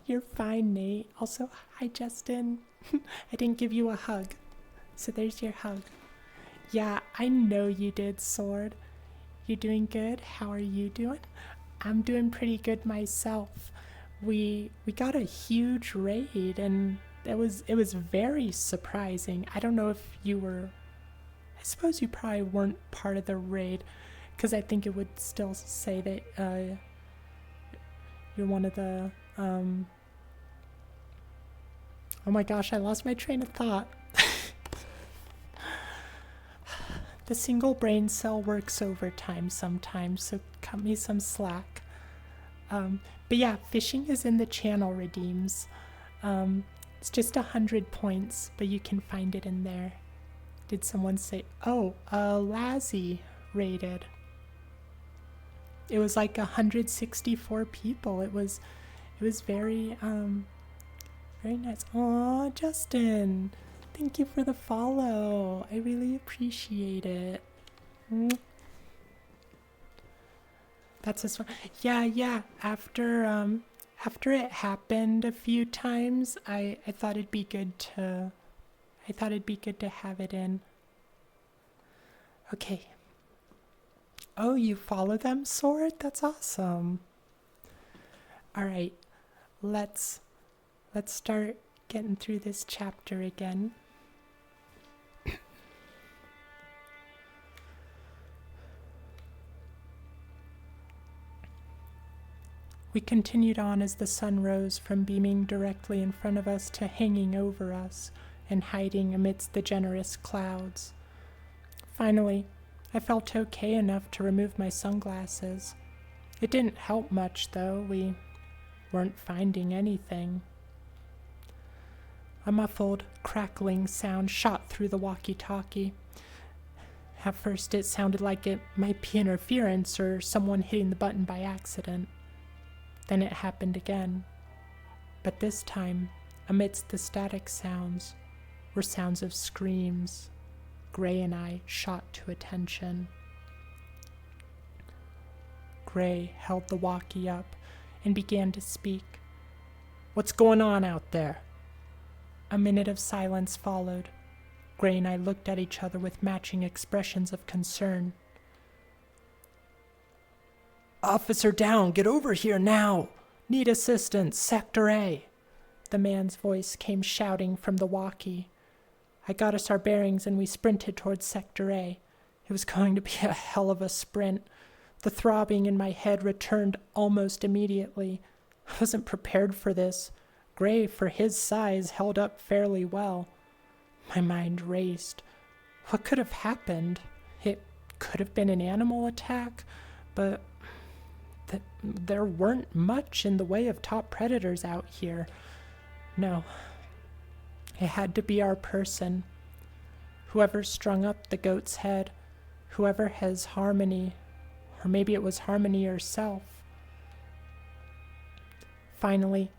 You're fine, Nate. Also, hi, Justin. I didn't give you a hug. So there's your hug. Yeah, I know you did, Sword. You doing good? How are you doing? I'm doing pretty good myself. We got a huge raid and it was very surprising. I don't know if you were, I suppose you probably weren't part of the raid, because I think it would still say that you're one of the oh my gosh, I lost my train of thought. The single brain cell works overtime sometimes, so cut me some slack. But yeah, fishing is in the channel redeems. It's just 100 points, but you can find it in there. Did someone say, oh, Lazzy rated. It was like 164 people. It was very, very nice. Aw, Justin, thank you for the follow. I really appreciate it. That's this one. Yeah. After it happened a few times, I thought it'd be good to have it in. Okay. Oh, you follow them, Sword? That's awesome. All right. Let's start getting through this chapter again. We continued on as the sun rose from beaming directly in front of us to hanging over us and hiding amidst the generous clouds. Finally, I felt okay enough to remove my sunglasses. It didn't help much, though. We weren't finding anything. A muffled, crackling sound shot through the walkie-talkie. At first, it sounded like it might be interference or someone hitting the button by accident. Then it happened again. But this time, amidst the static sounds, were sounds of screams. Gray and I shot to attention. Gray held the walkie up and began to speak. "What's going on out there?" A minute of silence followed. Gray and I looked at each other with matching expressions of concern. "Officer down, get over here now! Need assistance, Sector A!" The man's voice came shouting from the walkie. I got us our bearings and we sprinted towards Sector A. It was going to be a hell of a sprint. The throbbing in my head returned almost immediately. I wasn't prepared for this. Gray, for his size, held up fairly well. My mind raced. What could have happened? It could have been an animal attack, but there weren't much in the way of top predators out here. No. It had to be our person. Whoever strung up the goat's head, whoever has Harmony, or maybe it was Harmony herself. Finally,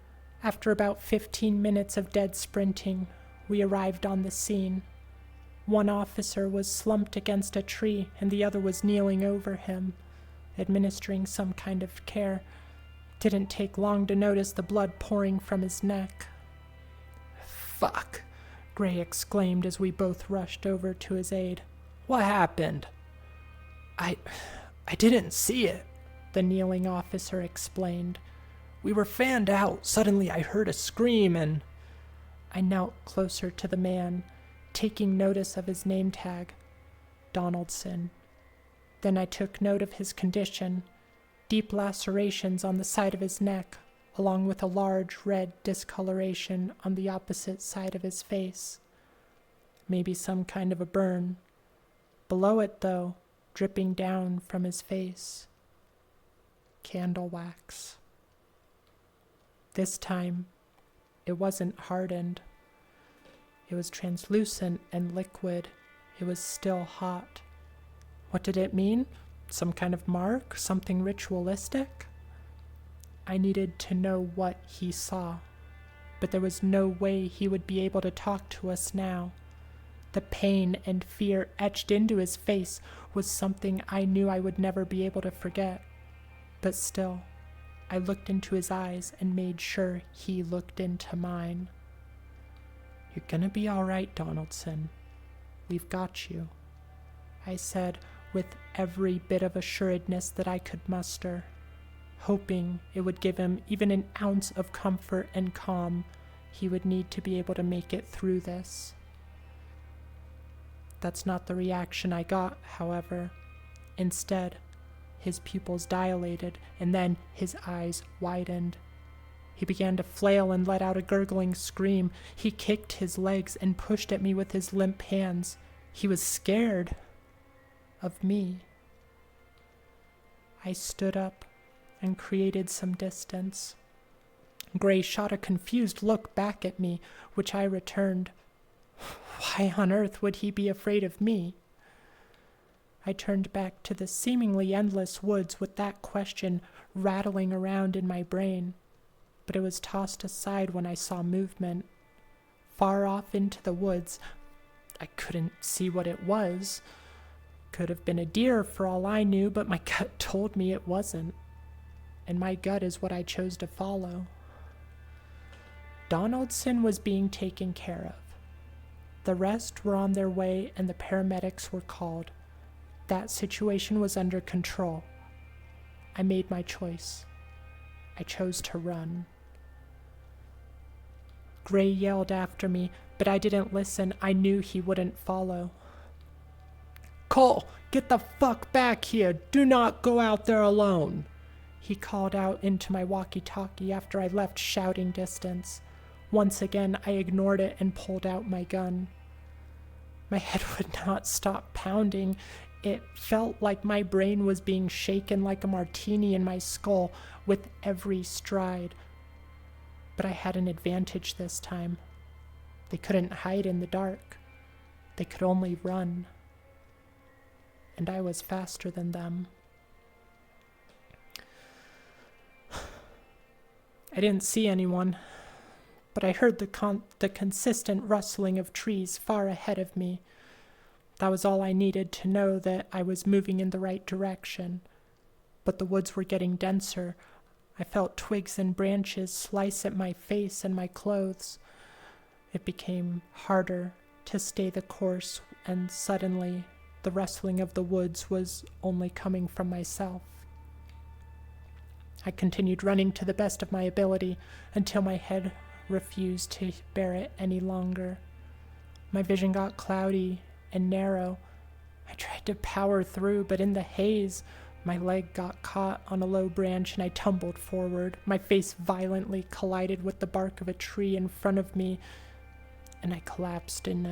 after about 15 minutes of dead sprinting, we arrived on the scene. One officer was slumped against a tree and the other was kneeling over him, administering some kind of care. Didn't take long to notice the blood pouring from his neck. "Fuck," Gray exclaimed as we both rushed over to his aid. "What happened?" I didn't see it," the kneeling officer explained. "We were fanned out. Suddenly I heard a scream and..." I knelt closer to the man, taking notice of his name tag, Donaldson. Then I took note of his condition, deep lacerations on the side of his neck, along with a large red discoloration on the opposite side of his face. Maybe some kind of a burn. Below it, though, dripping down from his face, candle wax. This time, it wasn't hardened. It was translucent and liquid. It was still hot. What did it mean? Some kind of mark? Something ritualistic? I needed to know what he saw, but there was no way he would be able to talk to us now. The pain and fear etched into his face was something I knew I would never be able to forget. But still, I looked into his eyes and made sure he looked into mine. "You're gonna be all right, Donaldson. We've got you," I said with every bit of assuredness that I could muster, hoping it would give him even an ounce of comfort and calm he would need to be able to make it through this. That's not the reaction I got, however. Instead, his pupils dilated, and then his eyes widened. He began to flail and let out a gurgling scream. He kicked his legs and pushed at me with his limp hands. He was scared of me. I stood up and created some distance. Gray shot a confused look back at me, which I returned. Why on earth would he be afraid of me? I turned back to the seemingly endless woods with that question rattling around in my brain, but it was tossed aside when I saw movement. Far off into the woods, I couldn't see what it was. Could have been a deer for all I knew, but my gut told me it wasn't. And my gut is what I chose to follow. Donaldson was being taken care of. The rest were on their way and the paramedics were called. That situation was under control. I made my choice. I chose to run. Gray yelled after me, but I didn't listen. I knew he wouldn't follow. "Cole, get the fuck back here. Do not go out there alone," he called out into my walkie-talkie after I left shouting distance. Once again, I ignored it and pulled out my gun. My head would not stop pounding. It felt like my brain was being shaken like a martini in my skull with every stride. But I had an advantage this time. They couldn't hide in the dark. They could only run. And I was faster than them. I didn't see anyone, but I heard the consistent rustling of trees far ahead of me. That was all I needed to know that I was moving in the right direction. But the woods were getting denser. I felt twigs and branches slice at my face and my clothes. It became harder to stay the course, and suddenly the rustling of the woods was only coming from myself. I continued running to the best of my ability until my head refused to bear it any longer. My vision got cloudy and narrow. I tried to power through, but in the haze, my leg got caught on a low branch and I tumbled forward. My face violently collided with the bark of a tree in front of me, and I collapsed in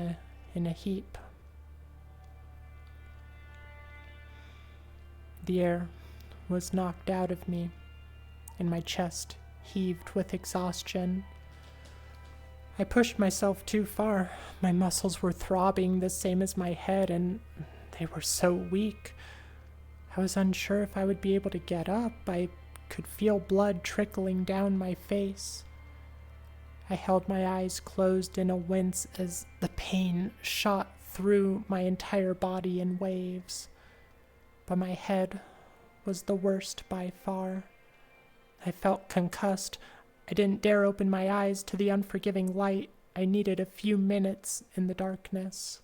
a heap. The air was knocked out of me, and my chest heaved with exhaustion. I pushed myself too far. My muscles were throbbing the same as my head, and they were so weak. I was unsure if I would be able to get up. I could feel blood trickling down my face. I held my eyes closed in a wince as the pain shot through my entire body in waves. But my head was the worst by far. I felt concussed. I didn't dare open my eyes to the unforgiving light. I needed a few minutes in the darkness.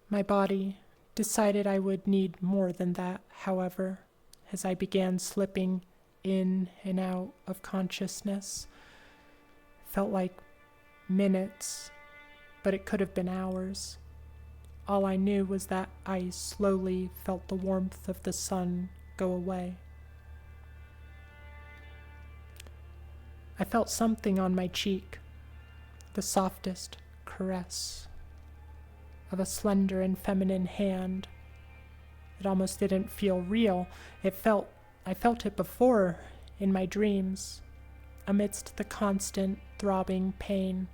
My body decided I would need more than that, however, as I began slipping in and out of consciousness. It felt like minutes, but it could have been hours. All I knew was that I slowly felt the warmth of the sun go away. I felt something on my cheek, the softest caress of a slender and feminine hand. It almost didn't feel real. I felt it before in my dreams, amidst the constant throbbing pain.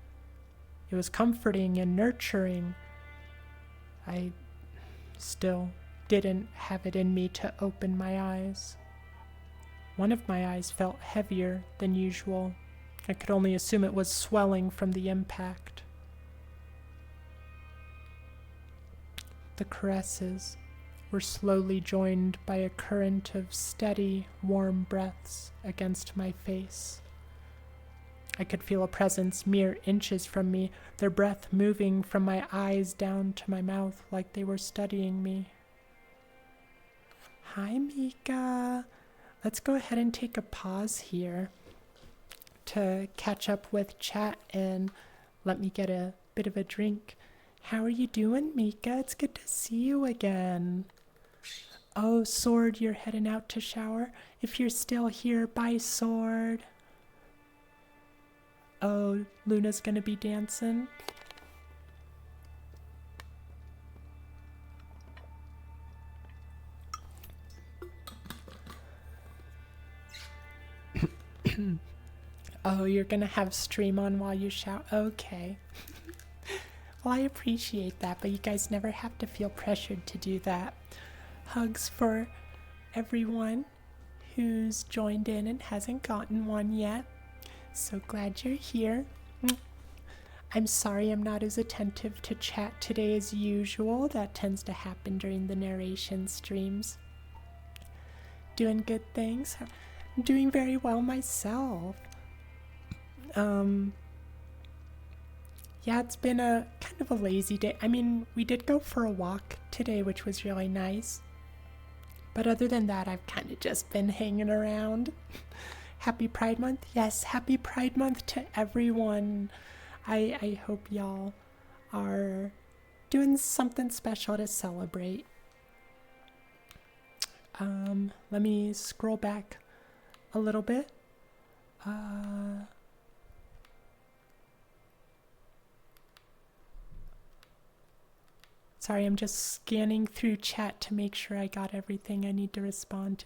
It was comforting and nurturing. I still didn't have it in me to open my eyes. One of my eyes felt heavier than usual. I could only assume it was swelling from the impact. The caresses were slowly joined by a current of steady, warm breaths against my face. I could feel a presence mere inches from me, their breath moving from my eyes down to my mouth like they were studying me. Hi, Mika. Let's go ahead and take a pause here to catch up with chat and let me get a bit of a drink. How are you doing, Mika? It's good to see you again. Oh, Sword, you're heading out to shower? If you're still here, bye, Sword. Oh, Luna's gonna be dancing. Oh, you're gonna have stream on while you shower? Okay. Well, I appreciate that, but you guys never have to feel pressured to do that. Hugs for everyone who's joined in and hasn't gotten one yet. So glad you're here. I'm sorry I'm not as attentive to chat today as usual. That tends to happen during the narration streams. Doing good things. I'm doing very well myself. Yeah, it's been a kind of a lazy day. I mean, we did go for a walk today, which was really nice. But other than that, I've kind of just been hanging around. Happy Pride Month. Yes, happy Pride Month to everyone. I hope y'all are doing something special to celebrate. Let me scroll back a little bit. Sorry, I'm just scanning through chat to make sure I got everything I need to respond to.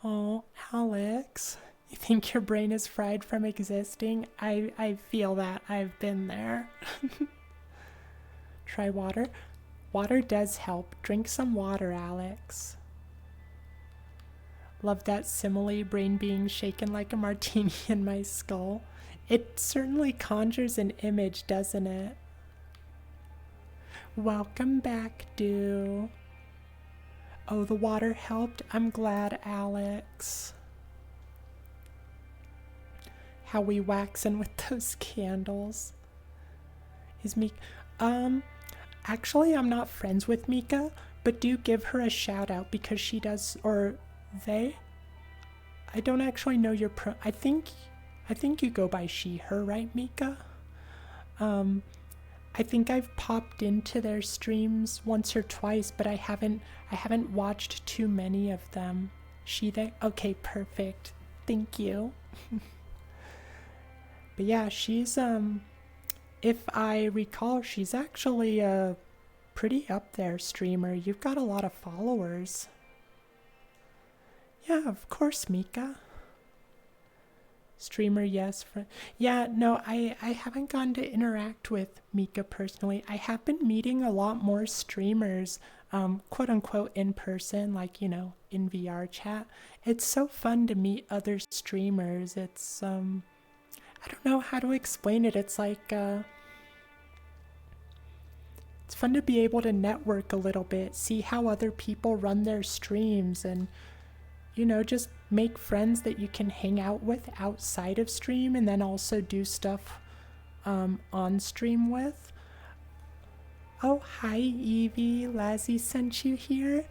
Oh, Alex, you think your brain is fried from existing? I feel that. I've been there. Try water. Water does help. Drink some water, Alex. Love that simile, brain being shaken like a martini in my skull. It certainly conjures an image, doesn't it? Welcome back, Dew. Oh, the water helped? I'm glad, Alex. How we waxing with those candles. Is Mika... Actually, I'm not friends with Mika, but do give her a shout out because she does... Or they? I don't actually know your I think you go by she, her, right, Mika? I think I've popped into their streams once or twice, but I haven't watched too many of them. She, they? Okay, perfect. Thank you. But yeah, she's, if I recall, she's actually a pretty up there streamer. You've got a lot of followers. Yeah, of course, Mika. Streamer, yes. Yeah, no, I haven't gotten to interact with Mika personally. I have been meeting a lot more streamers, quote unquote, in person, like, you know, in VR chat. It's so fun to meet other streamers. It's, I don't know how to explain it. It's like, it's fun to be able to network a little bit, see how other people run their streams, and, you know, just make friends that you can hang out with outside of stream and then also do stuff on stream with. Oh, hi, Evie. Lazzy sent you here.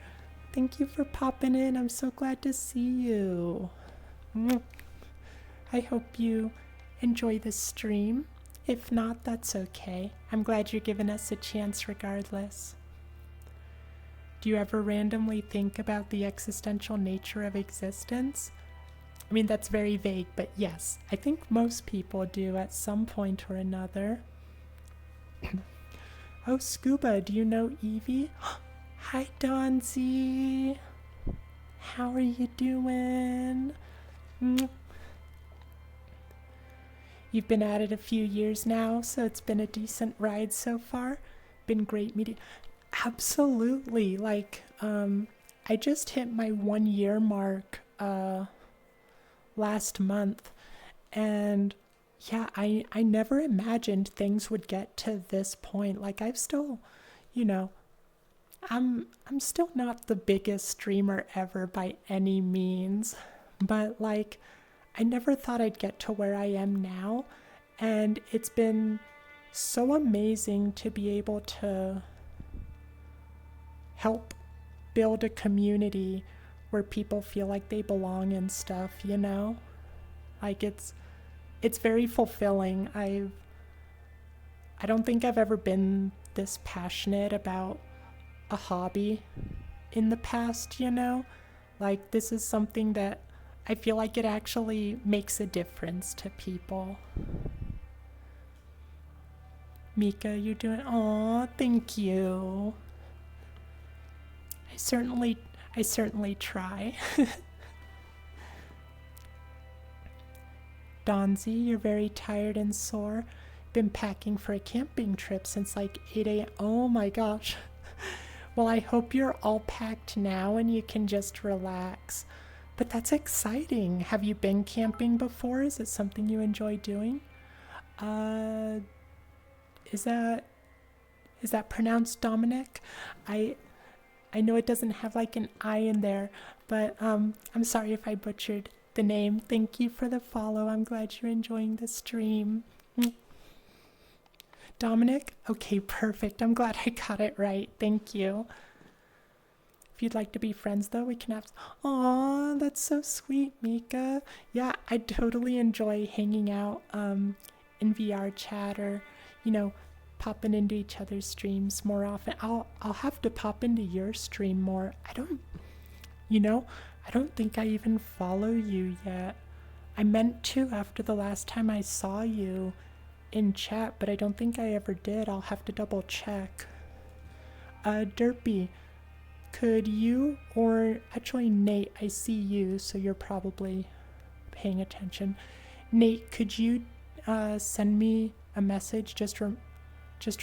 Thank you for popping in. I'm so glad to see you. I hope you enjoy the stream. If not, that's okay. I'm glad you're giving us a chance regardless. Do you ever randomly think about the existential nature of existence? I mean, that's very vague, but yes, I think most people do at some point or another. Oh, Scuba, do you know Evie? Hi, Donzi. How are you doing? You've been at it a few years now, so it's been a decent ride so far. Been great meeting. Absolutely. Like, I just hit my 1 year mark last month, and yeah, I never imagined things would get to this point. Like I've still, you know, I'm still not the biggest streamer ever by any means, but like I never thought I'd get to where I am now, and it's been so amazing to be able to help build a community where people feel like they belong and stuff, you know? Like it's very fulfilling. I don't think I've ever been this passionate about a hobby in the past, you know? Like this is something that I feel like it actually makes a difference to people. Mika, you're doing, aw, thank you. I certainly try. Donzi, you're very tired and sore. Been packing for a camping trip since like 8 a.m. Oh my gosh. Well, I hope you're all packed now and you can just relax. But that's exciting. Have you been camping before? Is it something you enjoy doing? Is that pronounced Dominic? I know it doesn't have like an I in there, but I'm sorry if I butchered the name. Thank you for the follow. I'm glad you're enjoying the stream. Dominic? Okay, perfect. I'm glad I got it right. Thank you. If you'd like to be friends, though, we can have... Aw, that's so sweet, Mika. Yeah, I totally enjoy hanging out in VR chat or, you know, popping into each other's streams more often. I'll have to pop into your stream more. I don't think I even follow you yet. I meant to after the last time I saw you in chat, but I don't think I ever did. I'll have to double check. Derpy, could you, or actually Nate, I see you, so you're probably paying attention. Nate, could you send me a message just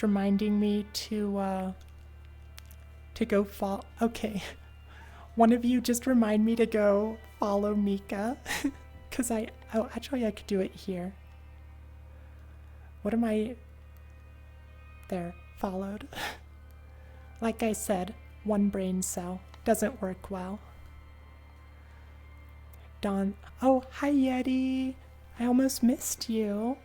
reminding me to go follow? Okay. One of you just remind me to go follow Mika. Because actually I could do it here. What am I... There, followed. Like I said, one brain cell. Doesn't work well. Dawn... Oh, hi Yeti! I almost missed you.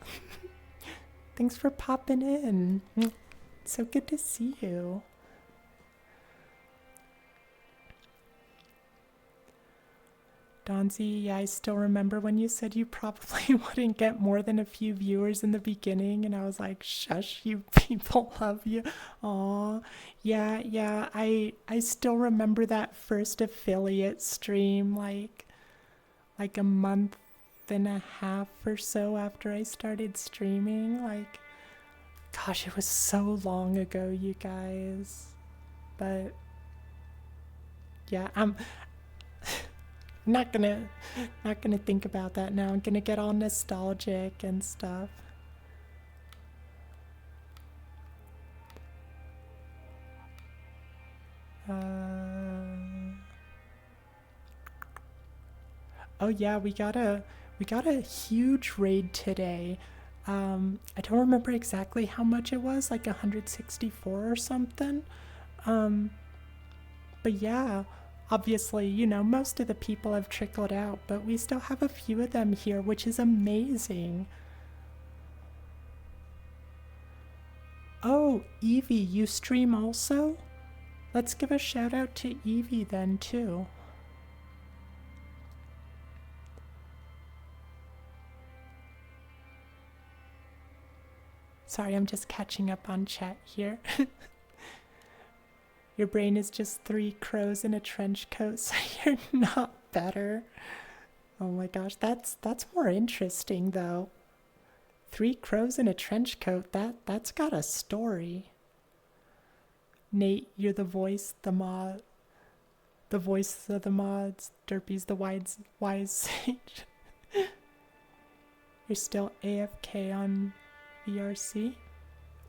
Thanks for popping in. It's so good to see you. Donzi, yeah, I still remember when you said you probably wouldn't get more than a few viewers in the beginning, and I was like, shush, you people love you. Aw, yeah, I still remember that first affiliate stream, like a month and a half or so after I started streaming. Like, gosh, it was so long ago, you guys. But yeah, I'm not gonna think about that now. I'm gonna get all nostalgic and stuff. Oh yeah, we got a huge raid today. I don't remember exactly how much it was, like 164 or something. But yeah, obviously, you know, most of the people have trickled out, but we still have a few of them here, which is amazing. Oh, Evie, you stream also? Let's give a shout out to Evie then, too. Sorry, I'm just catching up on chat here. Your brain is just 3 crows in a trench coat, so you're not better. Oh my gosh, that's more interesting though. 3 crows in a trench coat, that's got a story. Nate, you're the voice of the mods. Derpy's the wise sage. You're still AFK on VRC?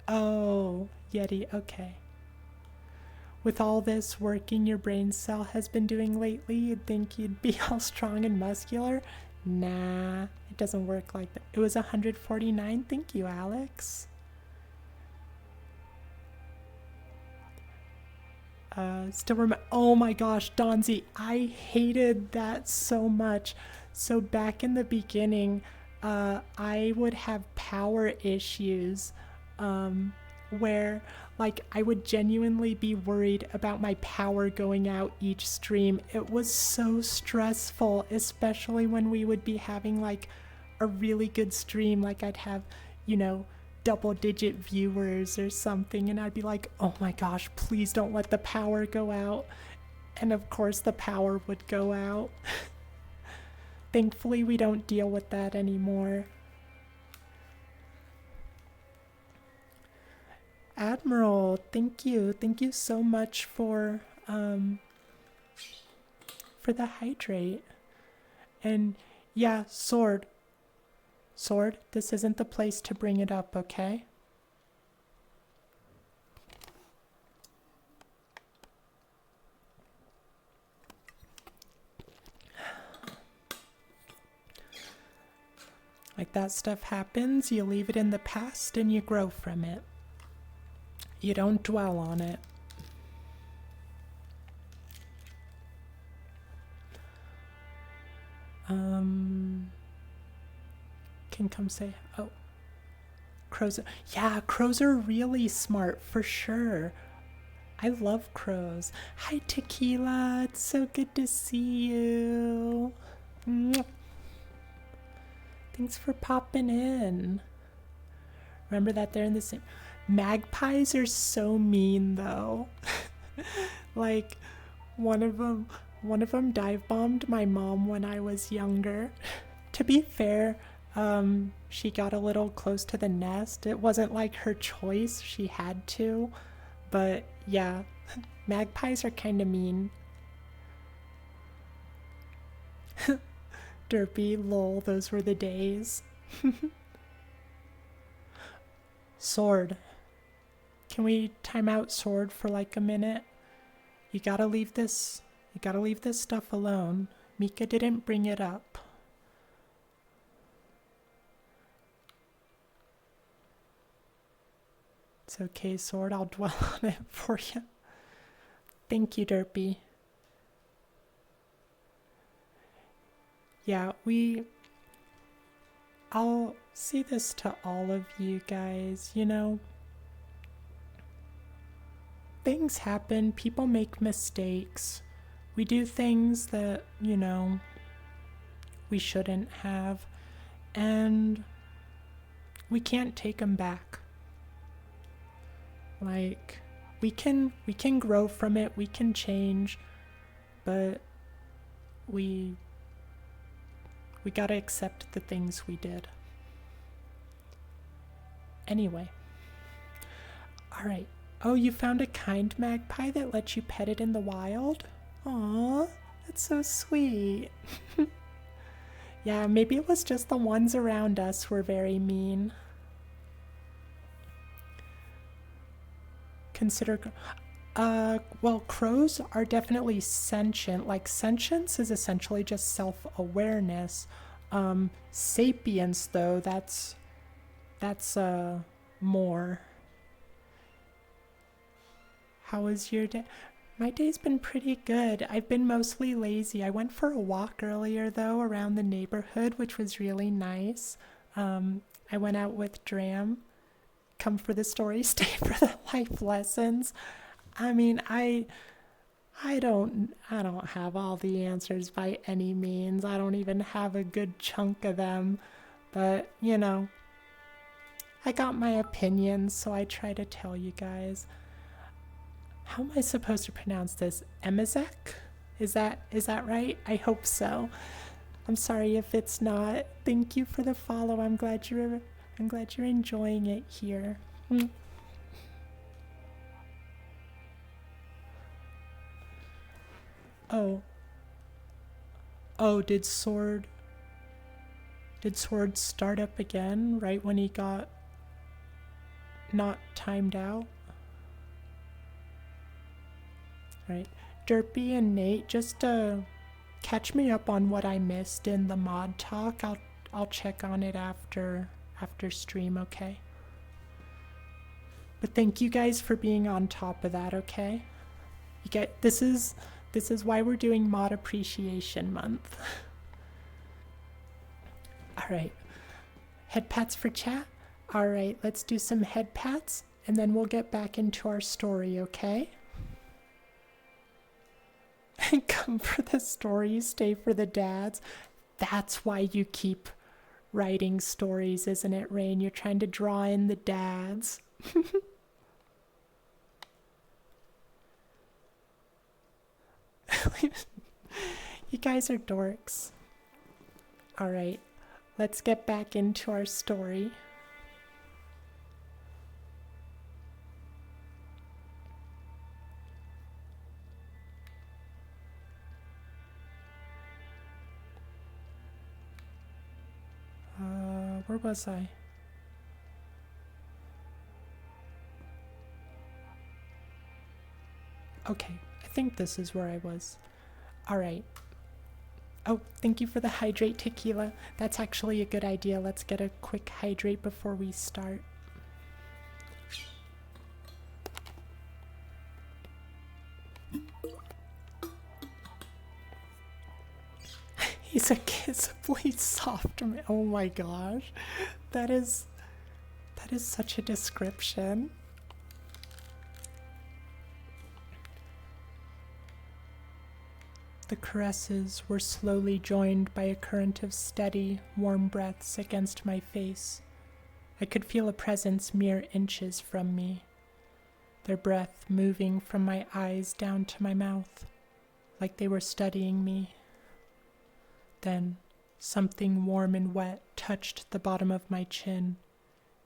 Oh, Yeti, okay. with all this working your brain cell has been doing lately, you'd think you'd be all strong and muscular. Nah, it doesn't work like that. It was 149. Thank you, Alex. Still remember. Oh my gosh, Donzi, I hated that so much. So back in the beginning, I would have power issues, where like I would genuinely be worried about my power going out each stream. It was so stressful, especially when we would be having like a really good stream. Like I'd have, double-digit viewers or something, and I'd be like, oh my gosh, please don't let the power go out. And of course the power would go out. Thankfully we don't deal with that anymore. Admiral, thank you so much for the hydrate. And yeah, Sword, this isn't the place to bring it up, okay? Like that stuff happens, you leave it in the past and you grow from it. You don't dwell on it. Can come say, oh, crows. Yeah, crows are really smart for sure. I love crows. Hi, Tequila. It's so good to see you. Mwah. Thanks for popping in. Remember that they're in the same. Magpies are so mean though. Like one of them dive bombed my mom when I was younger. To be fair, she got a little close to the nest. It wasn't like her choice, she had to. But yeah, magpies are kind of mean. Derpy, lol, those were the days. Sword. Can we time out Sword for like a minute? You gotta leave this stuff alone. Mika didn't bring it up. It's okay, Sword, I'll dwell on it for you. Thank you, Derpy. Yeah, I'll say this to all of you guys, things happen, people make mistakes. We do things that, we shouldn't have, and we can't take them back. Like, we can grow from it, we can change, but we gotta accept the things we did. Anyway. Alright. Oh, you found a kind magpie that lets you pet it in the wild? Aw, that's so sweet. Yeah, maybe it was just the ones around us were very mean. Consider... well, crows are definitely sentient. Like, sentience is essentially just self-awareness. Sapience, though, that's more. How was your day? My day's been pretty good. I've been mostly lazy. I went for a walk earlier, though, around the neighborhood, which was really nice. I went out with Dram. Come for the story, stay for the life lessons. I mean, I don't have all the answers by any means. I don't even have a good chunk of them. But, I got my opinions, so I try to tell you guys. How am I supposed to pronounce this? Emazek? Is that right? I hope so. I'm sorry if it's not. Thank you for the follow. I'm glad you're enjoying it here. Oh, did Sword start up again right when he got not timed out? Right. Derpy and Nate, just catch me up on what I missed in the mod talk. I'll check on it after stream, okay? But thank you guys for being on top of that, okay? You get this is why we're doing Mod Appreciation Month. Alright. Head pats for chat? Alright, let's do some head pats and then we'll get back into our story, okay? Come for the story, stay for the dads. That's why you keep writing stories, isn't it, Rain? You're trying to draw in the dads. You guys are dorks. Alright, let's get back into our story. Where was I? Okay, I think this is where I was. Alright. Oh, thank you for the hydrate tequila. That's actually a good idea. Let's get a quick hydrate before we start. He's a kissably soft man. Oh my gosh. That is such a description. The caresses were slowly joined by a current of steady, warm breaths against my face. I could feel a presence mere inches from me, their breath moving from my eyes down to my mouth, like they were studying me. Then, something warm and wet touched the bottom of my chin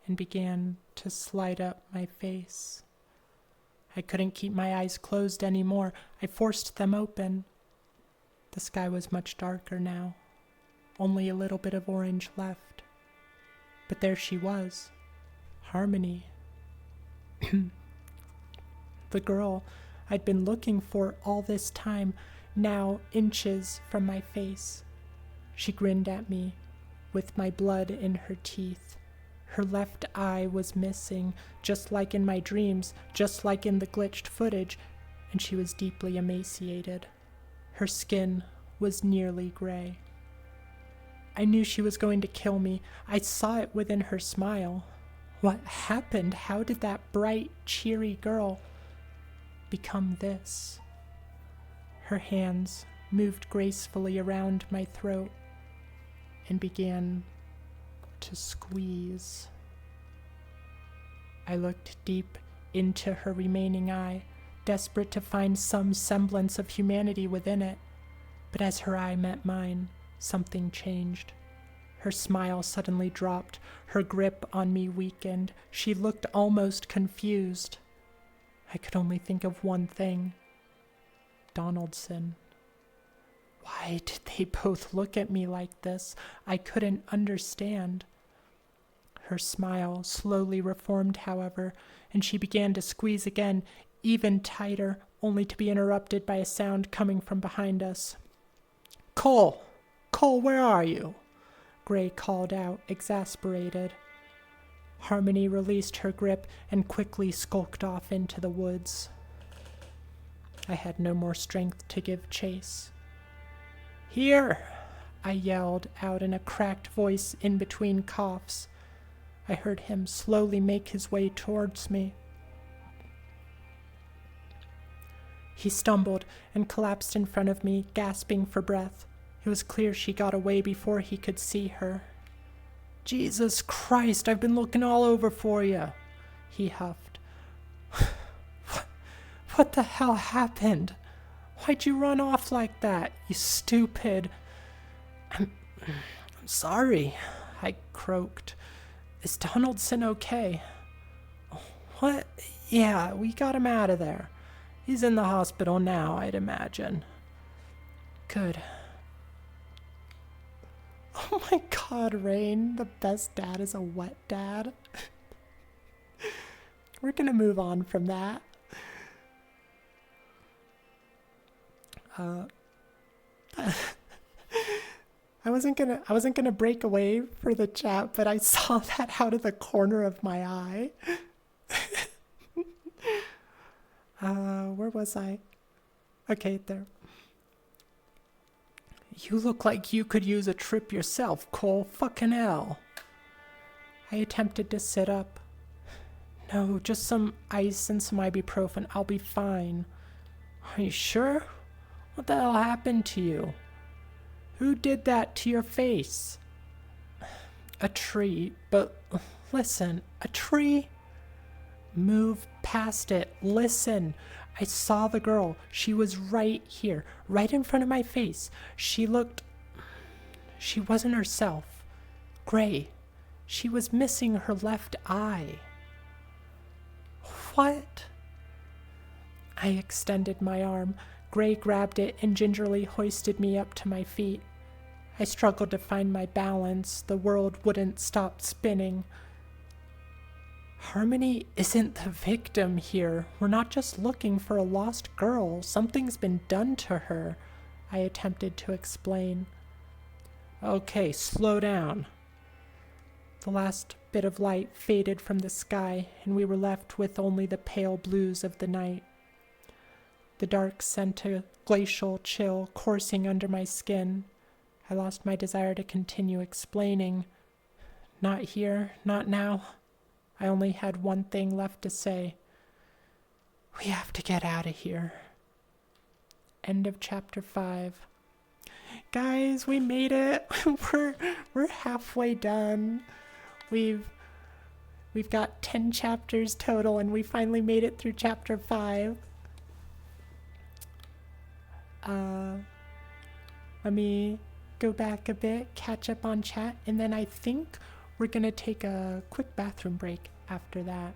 and began to slide up my face. I couldn't keep my eyes closed anymore. I forced them open. The sky was much darker now, only a little bit of orange left. But there she was, Harmony. The girl I'd been looking for all this time, now inches from my face. She grinned at me, with my blood in her teeth. Her left eye was missing, just like in my dreams, just like in the glitched footage, and she was deeply emaciated. Her skin was nearly gray. I knew she was going to kill me. I saw it within her smile. What happened? How did that bright, cheery girl become this? Her hands moved gracefully around my throat and began to squeeze. I looked deep into her remaining eye, desperate to find some semblance of humanity within it. But as her eye met mine, something changed. Her smile suddenly dropped. Her grip on me weakened. She looked almost confused. I could only think of one thing. Donaldson. Why did they both look at me like this? I couldn't understand. Her smile slowly reformed, however, and she began to squeeze again, even tighter, only to be interrupted by a sound coming from behind us. Cole! Cole, where are you? Gray called out, exasperated. Harmony released her grip and quickly skulked off into the woods. I had no more strength to give chase. Here! I yelled out in a cracked voice in between coughs. I heard him slowly make his way towards me. He stumbled and collapsed in front of me, gasping for breath. It was clear she got away before he could see her. Jesus Christ, I've been looking all over for you, he huffed. What the hell happened? Why'd you run off like that, you stupid? I'm sorry, I croaked. Is Donaldson okay? What? Yeah, we got him out of there. He's in the hospital now, I'd imagine. Good. Oh my god, Rain, the best dad is a wet dad. We're gonna move on from that. I wasn't gonna break away for the chat, but I saw that out of the corner of my eye. Where was I? Okay, there. You look like you could use a trip yourself, Cole. Fucking hell. I attempted to sit up. No, just some ice and some ibuprofen. I'll be fine. Are you sure? What the hell happened to you? Who did that to your face? A tree, but listen, a tree? Move past it. Listen. I saw the girl. She was right here, right in front of my face. She wasn't herself. Gray. She was missing her left eye. What? I extended my arm. Gray grabbed it and gingerly hoisted me up to my feet. I struggled to find my balance. The world wouldn't stop spinning. Harmony isn't the victim here. We're not just looking for a lost girl. Something's been done to her, I attempted to explain. Okay, slow down. The last bit of light faded from the sky, and we were left with only the pale blues of the night. The dark sent a glacial chill coursing under my skin. I lost my desire to continue explaining. Not here, not now. I only had one thing left to say. We have to get out of here. End of chapter 5. Guys, we made it. We're halfway done. We've got 10 chapters total, and we finally made it through chapter 5. Let me go back a bit, catch up on chat, and then I think we're going to take a quick bathroom break after that.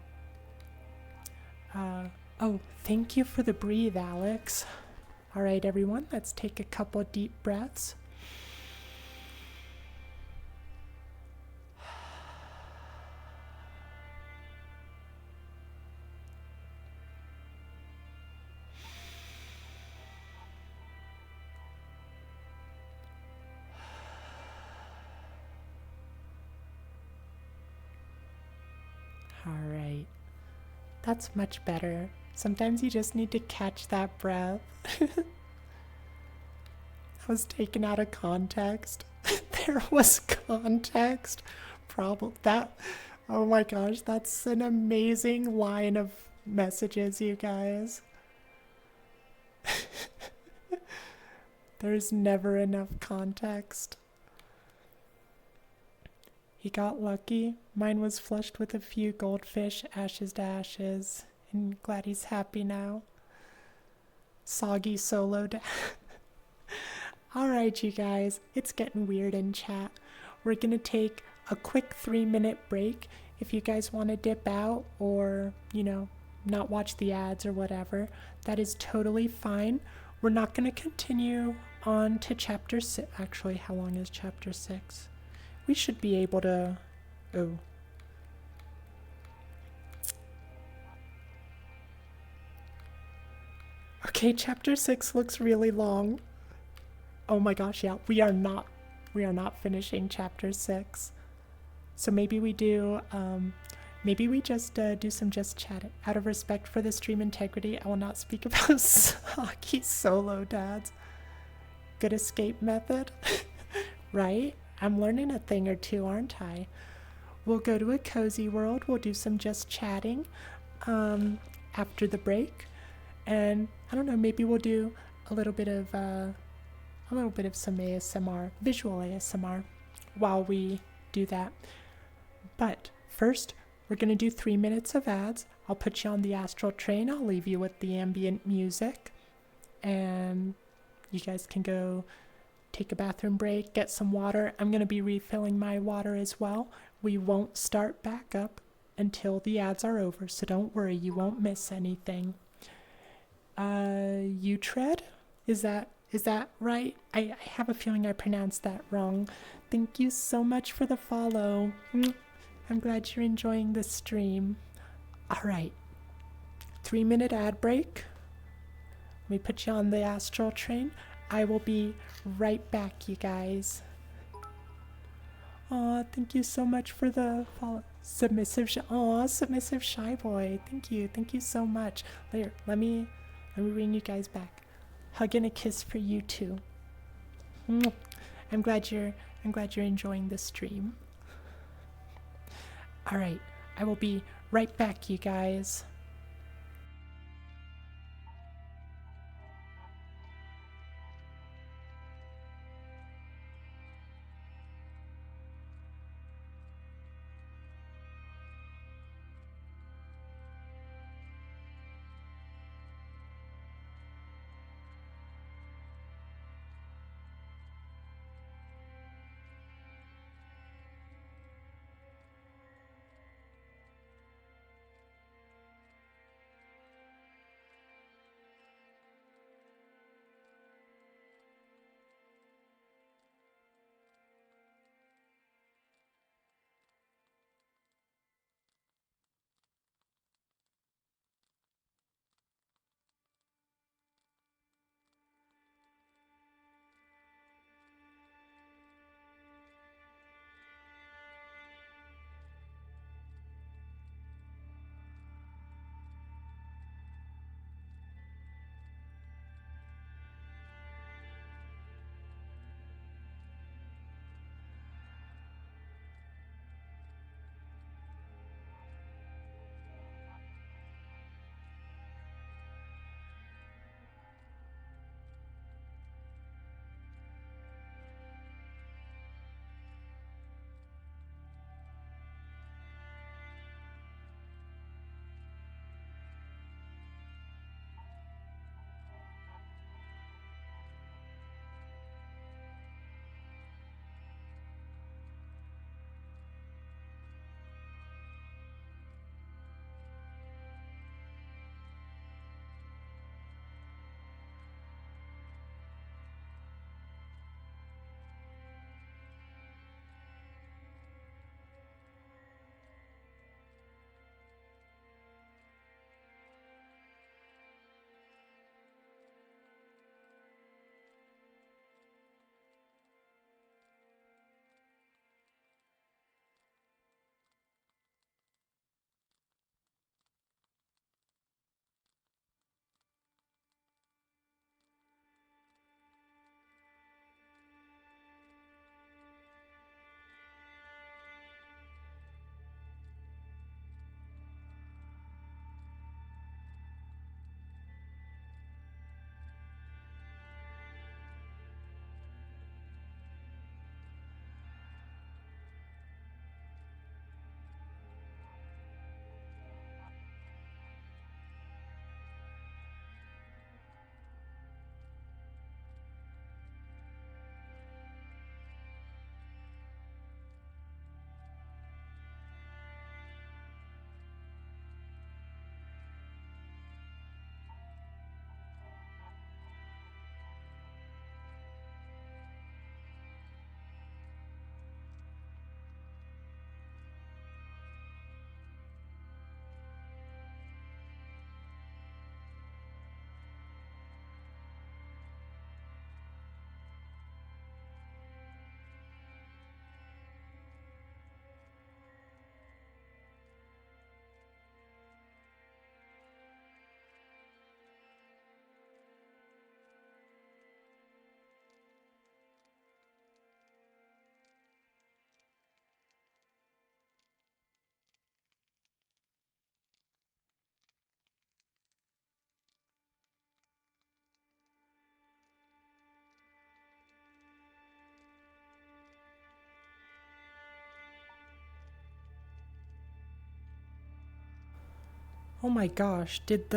Oh, thank you for the breathe, Alex. All right, everyone, let's take a couple deep breaths. Alright, that's much better. Sometimes you just need to catch that breath. That was taken out of context. There was context. Oh my gosh, that's an amazing line of messages, you guys. There's never enough context. He got lucky. Mine was flushed with a few goldfish, ashes to ashes. And glad he's happy now. Soggy solo dad. Alright, you guys. It's getting weird in chat. We're going to take a quick 3-minute break. If you guys want to dip out or, not watch the ads or whatever, that is totally fine. We're not going to continue on to chapter 6. Actually, how long is chapter 6? We should be able to... Oh. Okay, chapter 6 looks really long. Oh my gosh, yeah. We are not finishing chapter 6. So maybe we do... maybe we just do some just chatting. Out of respect for the stream integrity, I will not speak about Saki solo dads. Good escape method. Right? I'm learning a thing or two, aren't I? We'll go to a cozy world. We'll do some just chatting after the break. And I don't know, maybe we'll do a little bit of some ASMR, visual ASMR while we do that. But first, we're going to do 3 minutes of ads. I'll put you on the astral train. I'll leave you with the ambient music. And you guys can go take a bathroom break, get some water. I'm going to be refilling my water as well. We won't start back up until the ads are over, so don't worry, you won't miss anything. Utread? Is that right? I have a feeling I pronounced that wrong. Thank you so much for the follow. I'm glad you're enjoying the stream. All right. 3-minute ad break. Let me put you on the astral train. I will be right back, you guys. Aw, thank you so much for the follow. Submissive shy boy. Thank you so much. Later, let me bring you guys back. Hug and a kiss for you too. I'm glad you're enjoying the stream. All right, I will be right back, you guys. Oh my gosh, did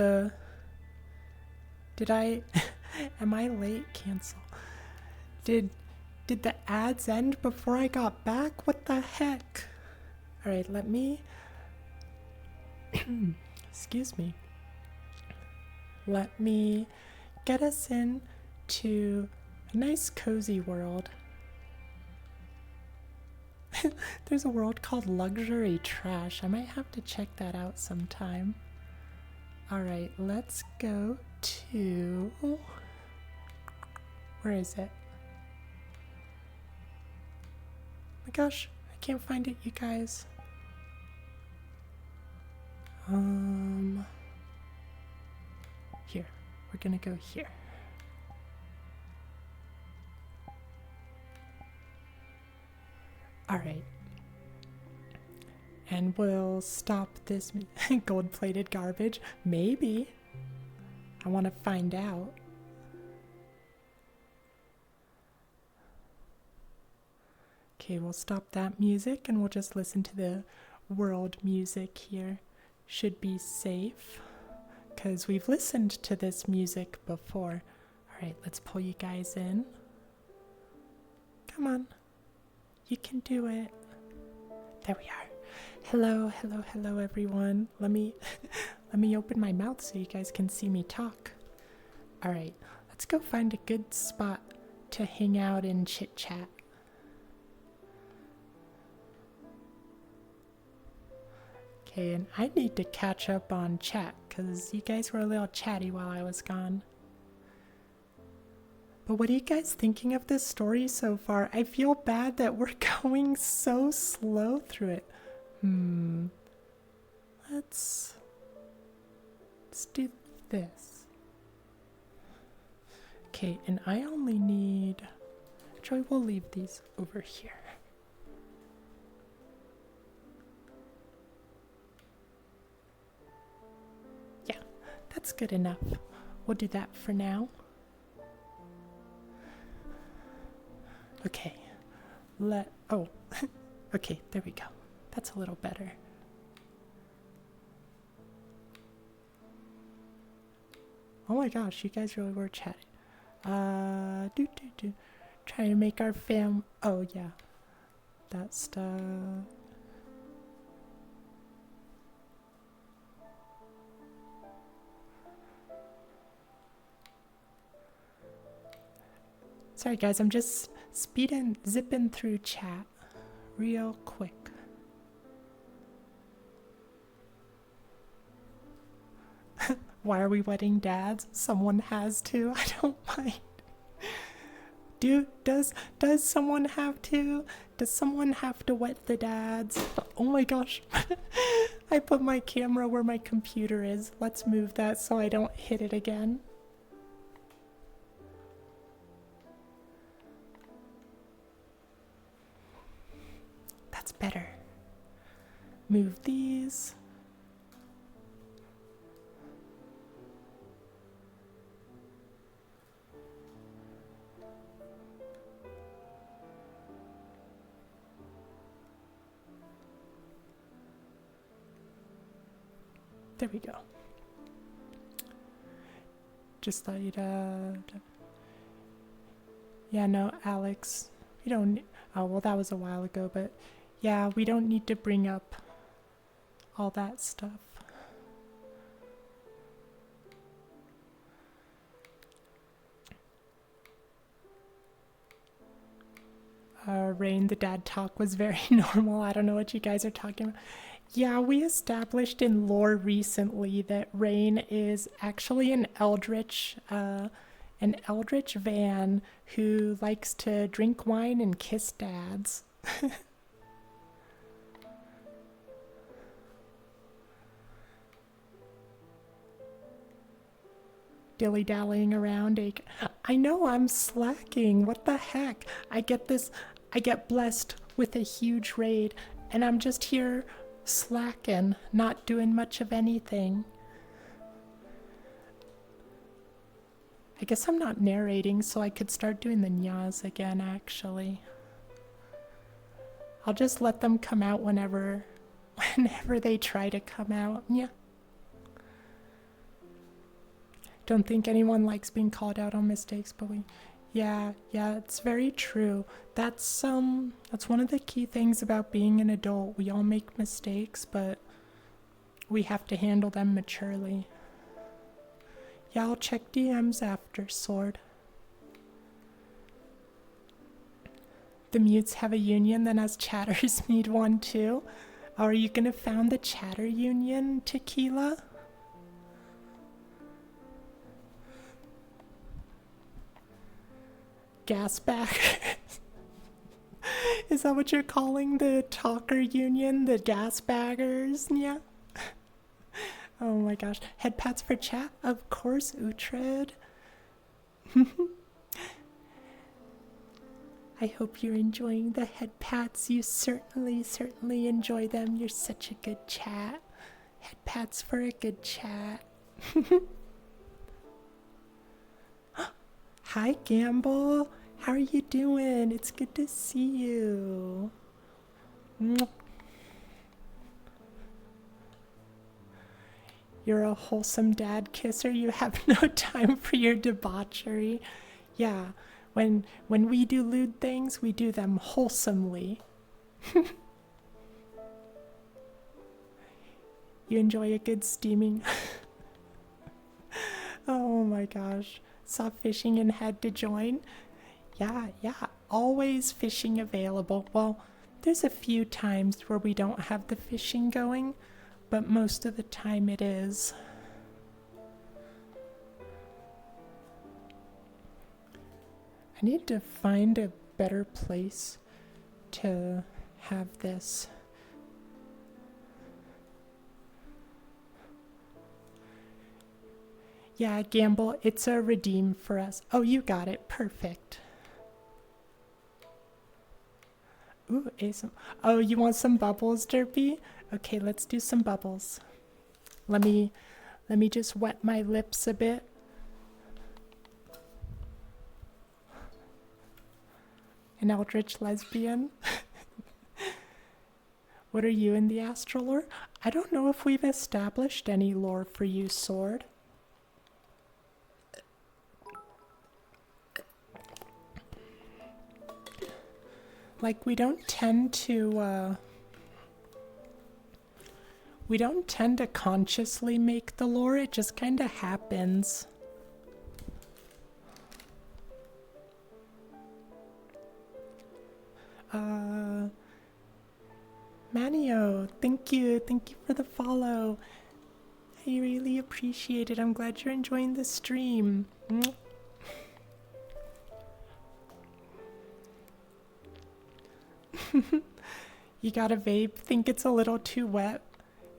I am I late? Cancel. Did the ads end before I got back? What the heck? All right, let me excuse me. Let me get us in to a nice cozy world. There's a world called Luxury Trash. I might have to check that out sometime. Alright, let's go to... Where is it? Oh my gosh, I can't find it, you guys. Here. We're gonna go here. Alright. And we'll stop this gold-plated garbage. Maybe. I want to find out. Okay, we'll stop that music and we'll just listen to the world music here. Should be safe, because we've listened to this music before. Alright, let's pull you guys in. Come on. You can do it. There we are. Hello, hello, hello everyone. Let me open my mouth so you guys can see me talk. Alright, let's go find a good spot to hang out and chit chat. Okay, and I need to catch up on chat because you guys were a little chatty while I was gone. But what are you guys thinking of this story so far? I feel bad that we're going so slow through it. Let's do this. Okay, and I only need... Actually, we'll leave these over here. Yeah, that's good enough. We'll do that for now. Okay, oh, okay, there we go. That's a little better. Oh my gosh, you guys really were chatting. Trying to make our oh yeah, that stuff. Sorry guys, I'm just zipping through chat real quick. Why are we wetting dads? Someone has to. I don't mind. Does someone have to? Does someone have to wet the dads? Oh my gosh. I put my camera where my computer is. Let's move that so I don't hit it again. That's better. Move these. There we go. Just like, yeah, no, Alex, we don't, oh, well, that was a while ago, but yeah, we don't need to bring up all that stuff. Rain, the dad talk was very normal. I don't know what you guys are talking about. Yeah, we established in lore recently that Rain is actually an eldritch van who likes to drink wine and kiss dads. Dilly-dallying around. I know I'm slacking. What the heck? I get blessed with a huge raid, and I'm just here slacking, not doing much of anything. I guess I'm not narrating, so I could start doing the nyas again, actually. I'll just let them come out whenever they try to come out. Yeah. Don't think anyone likes being called out on mistakes, but yeah, it's very true. That's one of the key things about being an adult. We all make mistakes, but we have to handle them maturely. Yeah, I'll check DMs after, Sword. The mutes have a union, then us chatters need one too. Are you gonna found the chatter union, Tequila? gas bag. Is that what you're calling the talker union? The gas baggers? Yeah. Oh my gosh. Head pats for chat? Of course, Uhtred. I hope you're enjoying the head pats. You certainly enjoy them. You're such a good chat. Head pats for a good chat. Hi, Gamble. How are you doing? It's good to see you. You're a wholesome dad kisser. You have no time for your debauchery. Yeah, when we do lewd things, we do them wholesomely. You enjoy a good steaming. Oh my gosh. Saw fishing and had to join. Yeah, always fishing available. Well, there's a few times where we don't have the fishing going, but most of the time it is. I need to find a better place to have this. Yeah, Gamble, it's a redeem for us. Oh, you got it. Perfect. Ooh, oh, you want some bubbles, Derpy? Okay, let's do some bubbles. Let me just wet my lips a bit. An eldritch lesbian? What are you in the astral lore? I don't know if we've established any lore for you, Sword. Like, we don't tend to consciously make the lore, it just kind of happens. Manio, thank you for the follow. I really appreciate it. I'm glad you're enjoying the stream. You got a vape? Think it's a little too wet?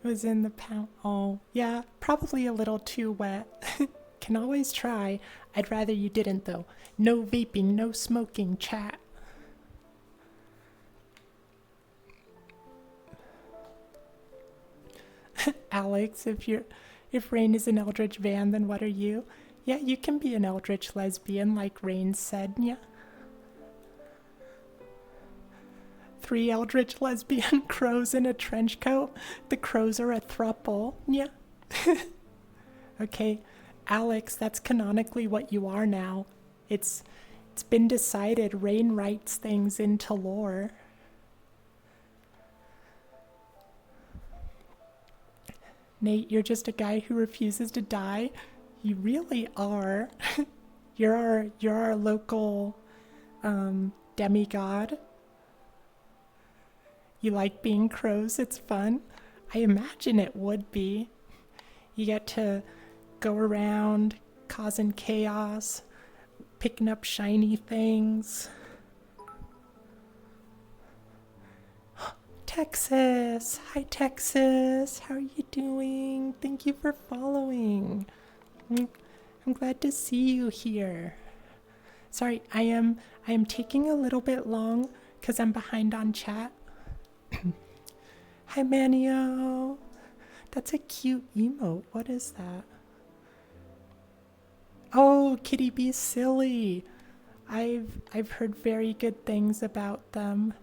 It was in the pound. Oh, yeah, probably a little too wet. Can always try. I'd rather you didn't, though. No vaping, no smoking, chat. Alex, if Rain is an eldritch van, then what are you? Yeah, you can be an eldritch lesbian, like Rain said, yeah. 3 eldritch lesbian crows in a trench coat. The crows are a throuple. Yeah. Okay, Alex, that's canonically what you are now. It's been decided. Rain writes things into lore. Nate, you're just a guy who refuses to die. You really are. You're our local demigod. You like being crows? It's fun. I imagine it would be. You get to go around causing chaos, picking up shiny things. Texas! Hi, Texas! How are you doing? Thank you for following. I'm glad to see you here. Sorry, I am taking a little bit long because I'm behind on chat. Hi, Manio. That's a cute emote. What is that? Oh, Kitty Be Silly. I've heard very good things about them.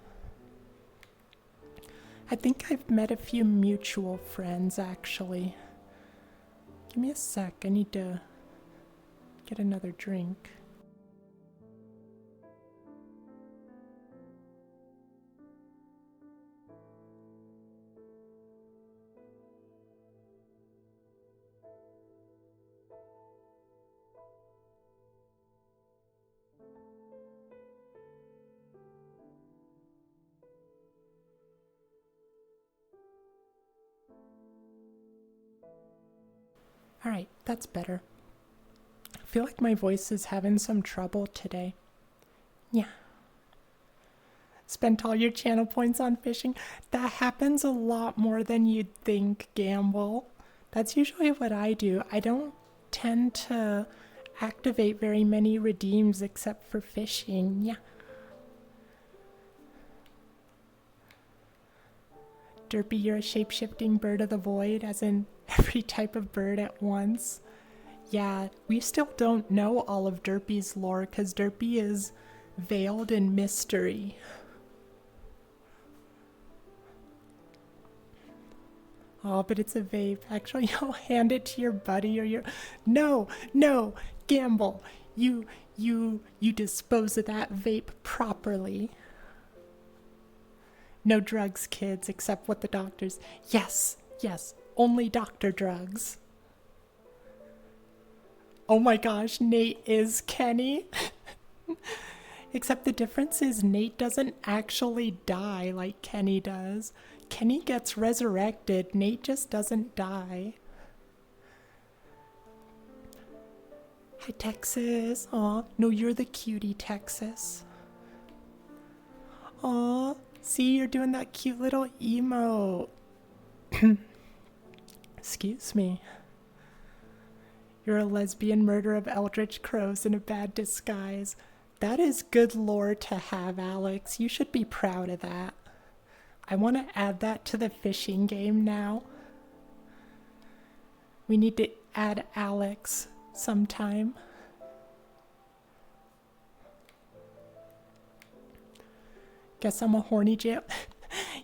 I think I've met a few mutual friends, actually. Give me a sec. I need to get another drink. Alright, that's better. I feel like my voice is having some trouble today. Yeah. Spent all your channel points on fishing. That happens a lot more than you'd think, Gamble. That's usually what I do. I don't tend to activate very many redeems except for fishing. Yeah. Derpy, you're a shape-shifting bird of the void, as in every type of bird at once. Yeah, we still don't know all of Derpy's lore because Derpy is veiled in mystery. Oh, but it's a vape. Actually, you'll hand it to your buddy or your... No, Gamble. You dispose of that vape properly. No drugs, kids, except what the doctors... Yes, only doctor drugs. Oh my gosh, Nate is Kenny. Except the difference is Nate doesn't actually die like Kenny does. Kenny gets resurrected, Nate just doesn't die. Hi, Texas. Aw, no, you're the cutie, Texas. Aw, see, you're doing that cute little emote. Excuse me. You're a lesbian murder of eldritch crows in a bad disguise. That is good lore to have, Alex. You should be proud of that. I want to add that to the fishing game now. We need to add Alex sometime. Guess I'm a horny jail.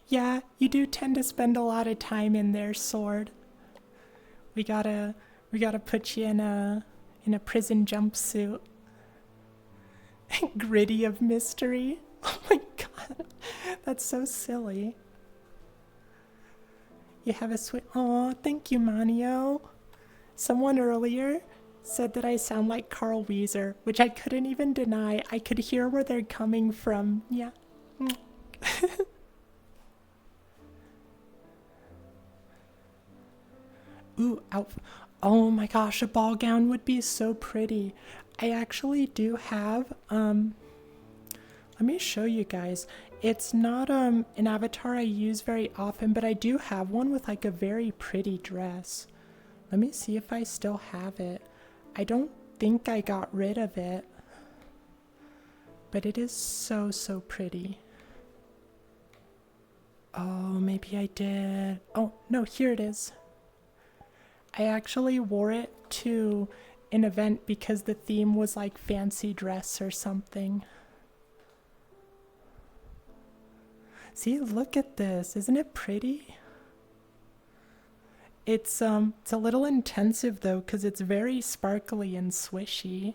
Yeah, you do tend to spend a lot of time in there, Sword. We gotta put you in a prison jumpsuit. Gritty of mystery. Oh my god, that's so silly. You have a sweet... Aw, thank you, Manio. Someone earlier said that I sound like Carl Weezer, which I couldn't even deny. I could hear where they're coming from. Yeah. Ooh, oh my gosh, a ball gown would be so pretty. I actually do have, let me show you guys. It's not an avatar I use very often, but I do have one with like a very pretty dress. Let me see if I still have it. I don't think I got rid of it, but it is so pretty. Oh, maybe I did. Oh, no, here it is. I actually wore it to an event because the theme was like fancy dress or something. See, look at this. Isn't it pretty? It's a little intensive though because it's very sparkly and swishy.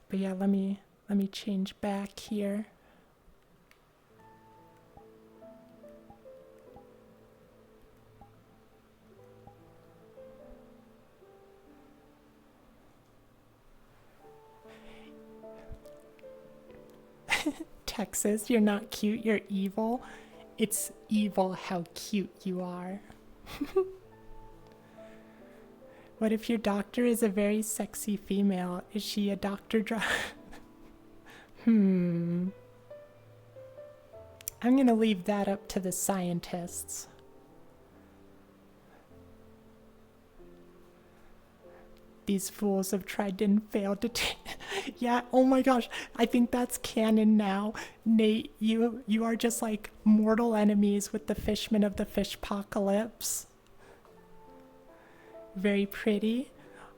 But yeah, let me change back here. Texas, you're not cute, you're evil. It's evil how cute you are. What if your doctor is a very sexy female? Is she a doctor I'm gonna leave that up to the scientists. These fools have tried and failed to Yeah, oh my gosh, I think that's canon now. Nate, you are just like mortal enemies with the fishmen of the fishpocalypse. Very pretty.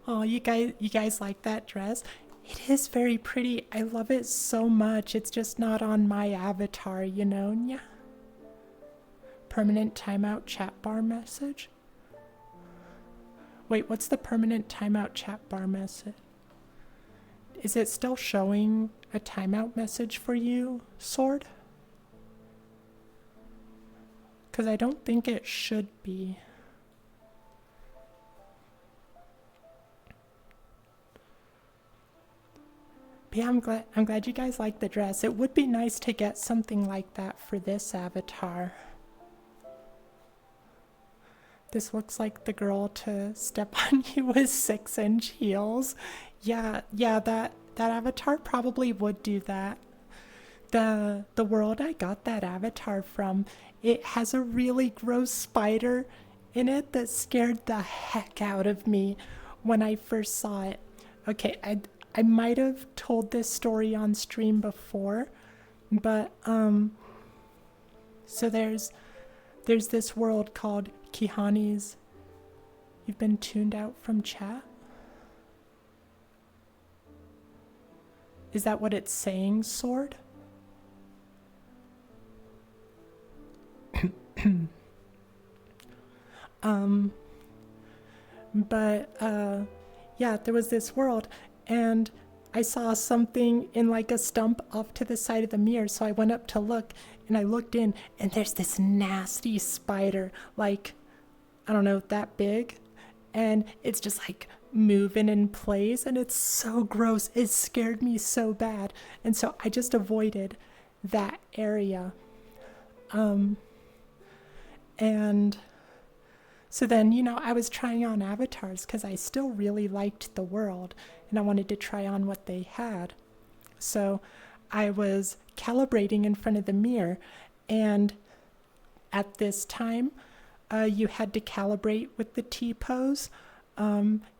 Oh, you guys like that dress? It is very pretty. I love it so much. It's just not on my avatar, you know? Yeah. Permanent timeout chat bar message? Wait, what's the permanent timeout chat bar message? Is it still showing a timeout message for you, Sword? Because I don't think it should be. But yeah, I'm glad you guys like the dress. It would be nice to get something like that for this avatar. This looks like the girl to step on you with 6-inch heels. Yeah, that avatar probably would do that. The world I got that avatar from, it has a really gross spider in it that scared the heck out of me when I first saw it. Okay, I might have told this story on stream before, but so there's this world called Kihani's. You've been tuned out from chat? Is that what it's saying, Sword? Yeah, there was this world, and I saw something in like a stump off to the side of the mirror, so I went up to look, and I looked in, and there's this nasty spider, like, I don't know, that big, and it's just like moving in place, and it's so gross. It scared me so bad, and so I just avoided that area. And so then, I was trying on avatars because I still really liked the world and I wanted to try on what they had. So I was calibrating in front of the mirror, and at this time, you had to calibrate with the T-pose.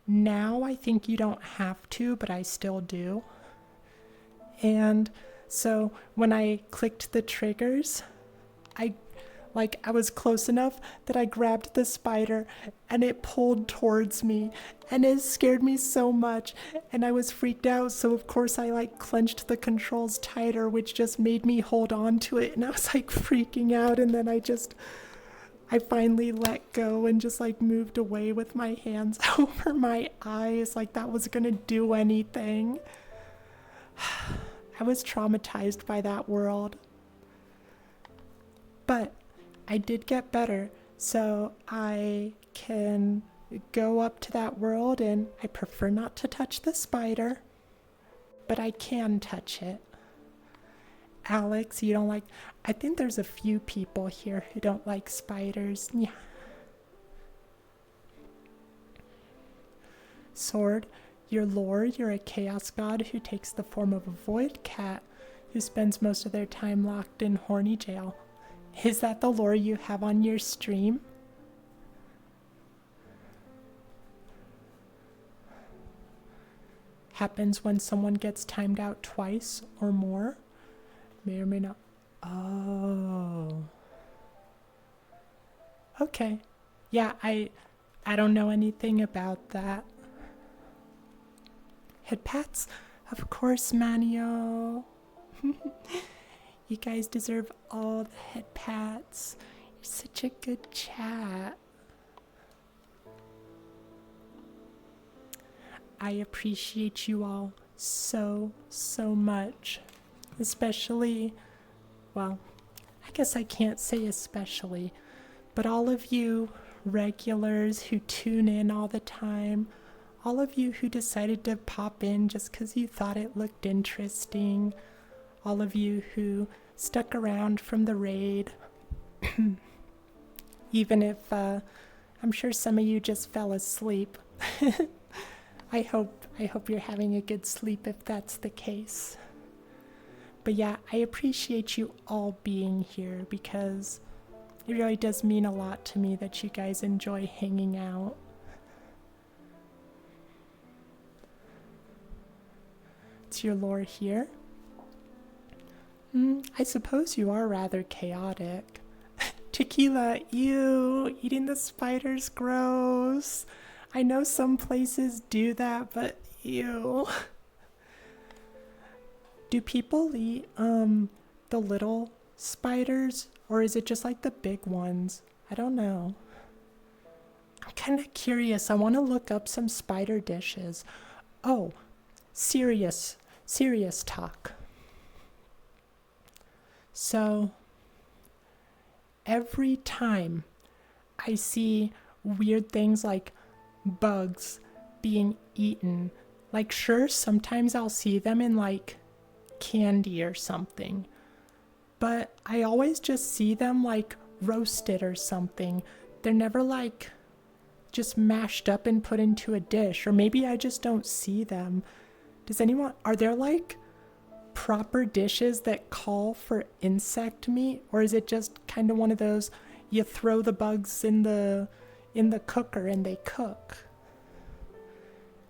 Now I think you don't have to, but I still do. And so when I clicked the triggers, I was close enough that I grabbed the spider and it pulled towards me, and it scared me so much, and I was freaked out. So of course I clenched the controls tighter, which just made me hold on to it, and I was freaking out, and then I finally let go and just moved away with my hands over my eyes like that was gonna do anything. I was traumatized by that world. But I did get better, so I can go up to that world, and I prefer not to touch the spider, but I can touch it. Alex, you don't like... I think there's a few people here who don't like spiders. Yeah. Sword, your lore, you're a chaos god who takes the form of a void cat who spends most of their time locked in horny jail. Is that the lore you have on your stream? Happens when someone gets timed out twice or more? May or may not. Oh. Okay. Yeah, I don't know anything about that. Head pats? Of course, Manio. You guys deserve all the head pats. You're such a good chat. I appreciate you all so much. Especially, well, I guess I can't say especially, but all of you regulars who tune in all the time, all of you who decided to pop in just because you thought it looked interesting, all of you who stuck around from the raid, even if I'm sure some of you just fell asleep. I hope you're having a good sleep if that's the case. But yeah, I appreciate you all being here because it really does mean a lot to me that you guys enjoy hanging out. It's your lore here. I suppose you are rather chaotic. Tequila, ew, eating the spiders, gross. I know some places do that, but ew. Do people eat the little spiders, or is it just the big ones? I don't know. I'm kind of curious. I want to look up some spider dishes. Oh, serious talk. So, every time I see weird things like bugs being eaten, sure, sometimes I'll see them in candy or something, but I always just see them roasted or something. They're never just mashed up and put into a dish, or maybe I just don't see them. Are there like proper dishes that call for insect meat, or is it just kind of one of those you throw the bugs in the cooker and they cook?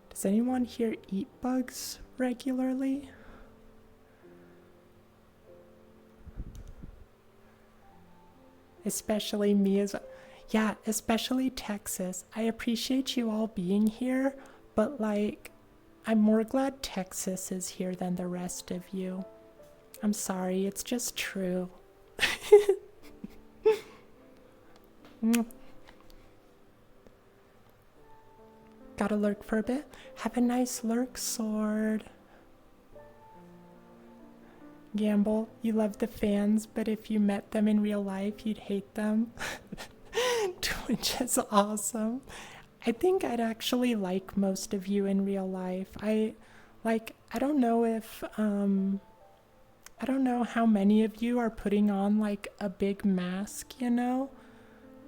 Does anyone here eat bugs regularly? Especially me as yeah, especially Texas. I appreciate you all being here, but like I'm more glad Texas is here than the rest of you. I'm sorry, it's just true. Gotta lurk for a bit? Have a nice lurk, Sword. Gamble, you love the fans, but if you met them in real life, you'd hate them. Twitch is awesome. I think I'd actually like most of you in real life. I don't know if I don't know how many of you are putting on like a big mask, you know?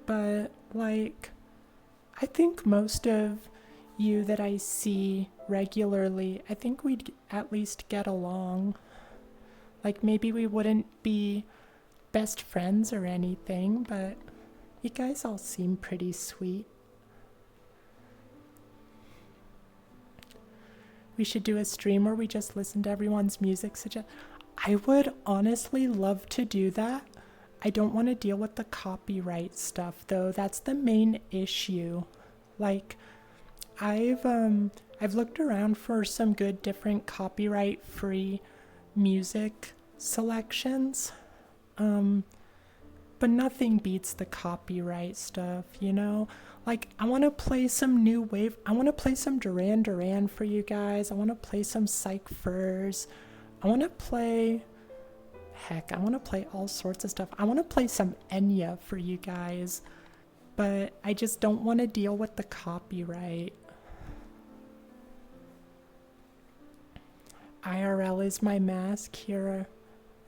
But like I think most of you that I see regularly, I think we'd at least get along. Like maybe we wouldn't be best friends or anything, but you guys all seem pretty sweet. We should do a stream where we just listen to everyone's music. I would honestly love to do that. I don't want to deal with the copyright stuff though. That's the main issue. Like I've looked around for some good different copyright free music selections. But nothing beats the copyright stuff, you know? Like, I want to play some new wave. I want to play some Duran Duran for you guys. I want to play some Psych Furs. I want to play all sorts of stuff. I want to play some Enya for you guys. But I just don't want to deal with the copyright. IRL is my mask. Here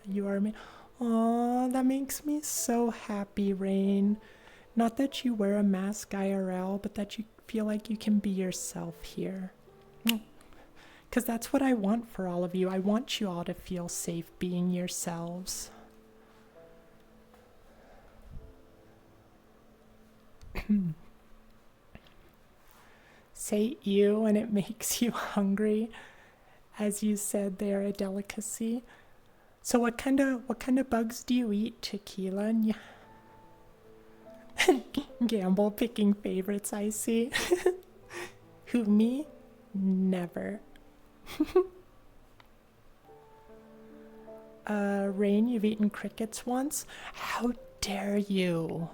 you are me. Aw, that makes me so happy, Rain. Not that you wear a mask IRL, but that you feel like you can be yourself here. Because that's what I want for all of you. I want you all to feel safe being yourselves. Say ew and it makes you hungry. As you said, they're a delicacy. So what kind of bugs do you eat, Tequila? And Gamble picking favorites, I see. Who, me? Never. Rain, you've eaten crickets once? How dare you?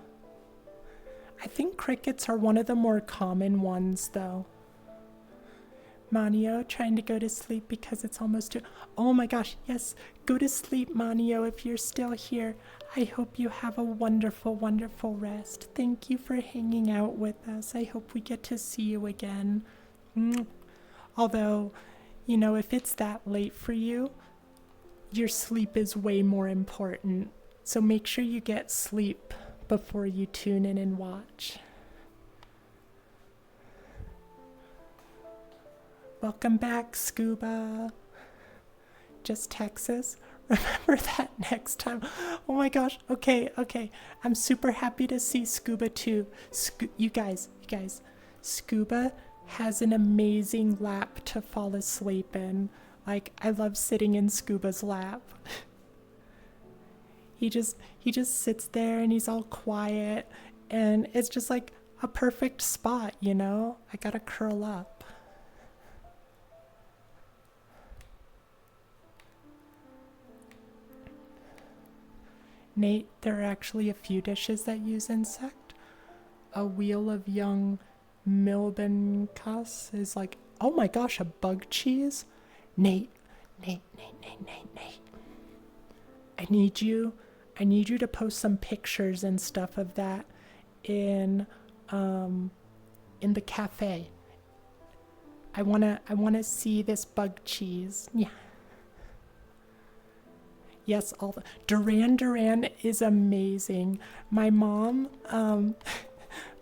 I think crickets are one of the more common ones, though. Manio, trying to go to sleep because it's almost 2. Oh my gosh, yes. Go to sleep, Manio, if you're still here. I hope you have a wonderful, wonderful rest. Thank you for hanging out with us. I hope we get to see you again. Although, you know, if it's that late for you, your sleep is way more important. So make sure you get sleep before you tune in and watch. Welcome back, Scuba. Just Texas. Remember that next time. Oh my gosh. Okay. I'm super happy to see Scuba too. You guys. Scuba has an amazing lap to fall asleep in. Like, I love sitting in Scuba's lap. He just sits there and he's all quiet. And it's just like a perfect spot, you know? I gotta curl up. Nate, there are actually a few dishes that use insect. A wheel of young milbencas is like, oh my gosh, a bug cheese? Nate. I need you to post some pictures and stuff of that in the cafe. I wanna see this bug cheese. Yeah. Yes, all the Duran Duran is amazing. My mom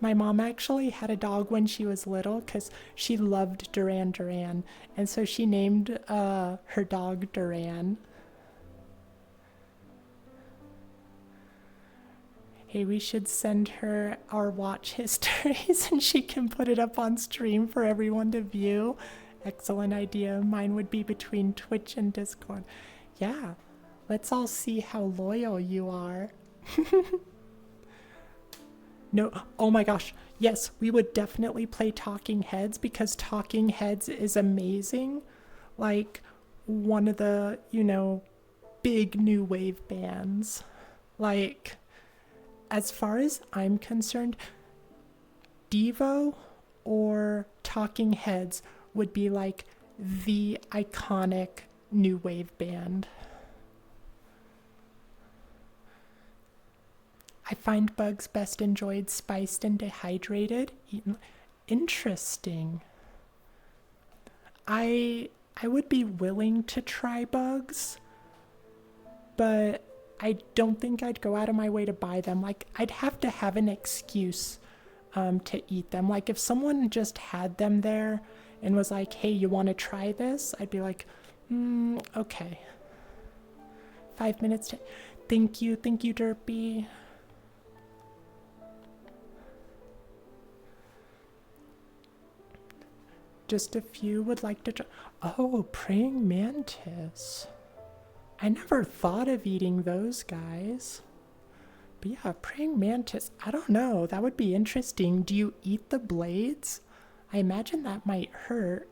My mom actually had a dog when she was little because she loved Duran Duran. And so she named her dog Duran. Hey, we should send her our watch histories and she can put it up on stream for everyone to view. Excellent idea. Mine would be between Twitch and Discord. Yeah, let's all see how loyal you are. No, oh my gosh. Yes, we would definitely play Talking Heads because Talking Heads is amazing. Like one of the, big new wave bands. Like, as far as I'm concerned, Devo or Talking Heads would be like the iconic new wave band. I find bugs best enjoyed spiced and dehydrated. Interesting. I would be willing to try bugs, but I don't think I'd go out of my way to buy them. Like, I'd have to have an excuse to eat them. Like, if someone just had them there and was like, hey, you want to try this? I'd be like, okay. 5 minutes. Thank you, Derpy. Just a few would like to try. Oh, praying mantis. I never thought of eating those guys. But yeah, praying mantis. I don't know. That would be interesting. Do you eat the blades? I imagine that might hurt.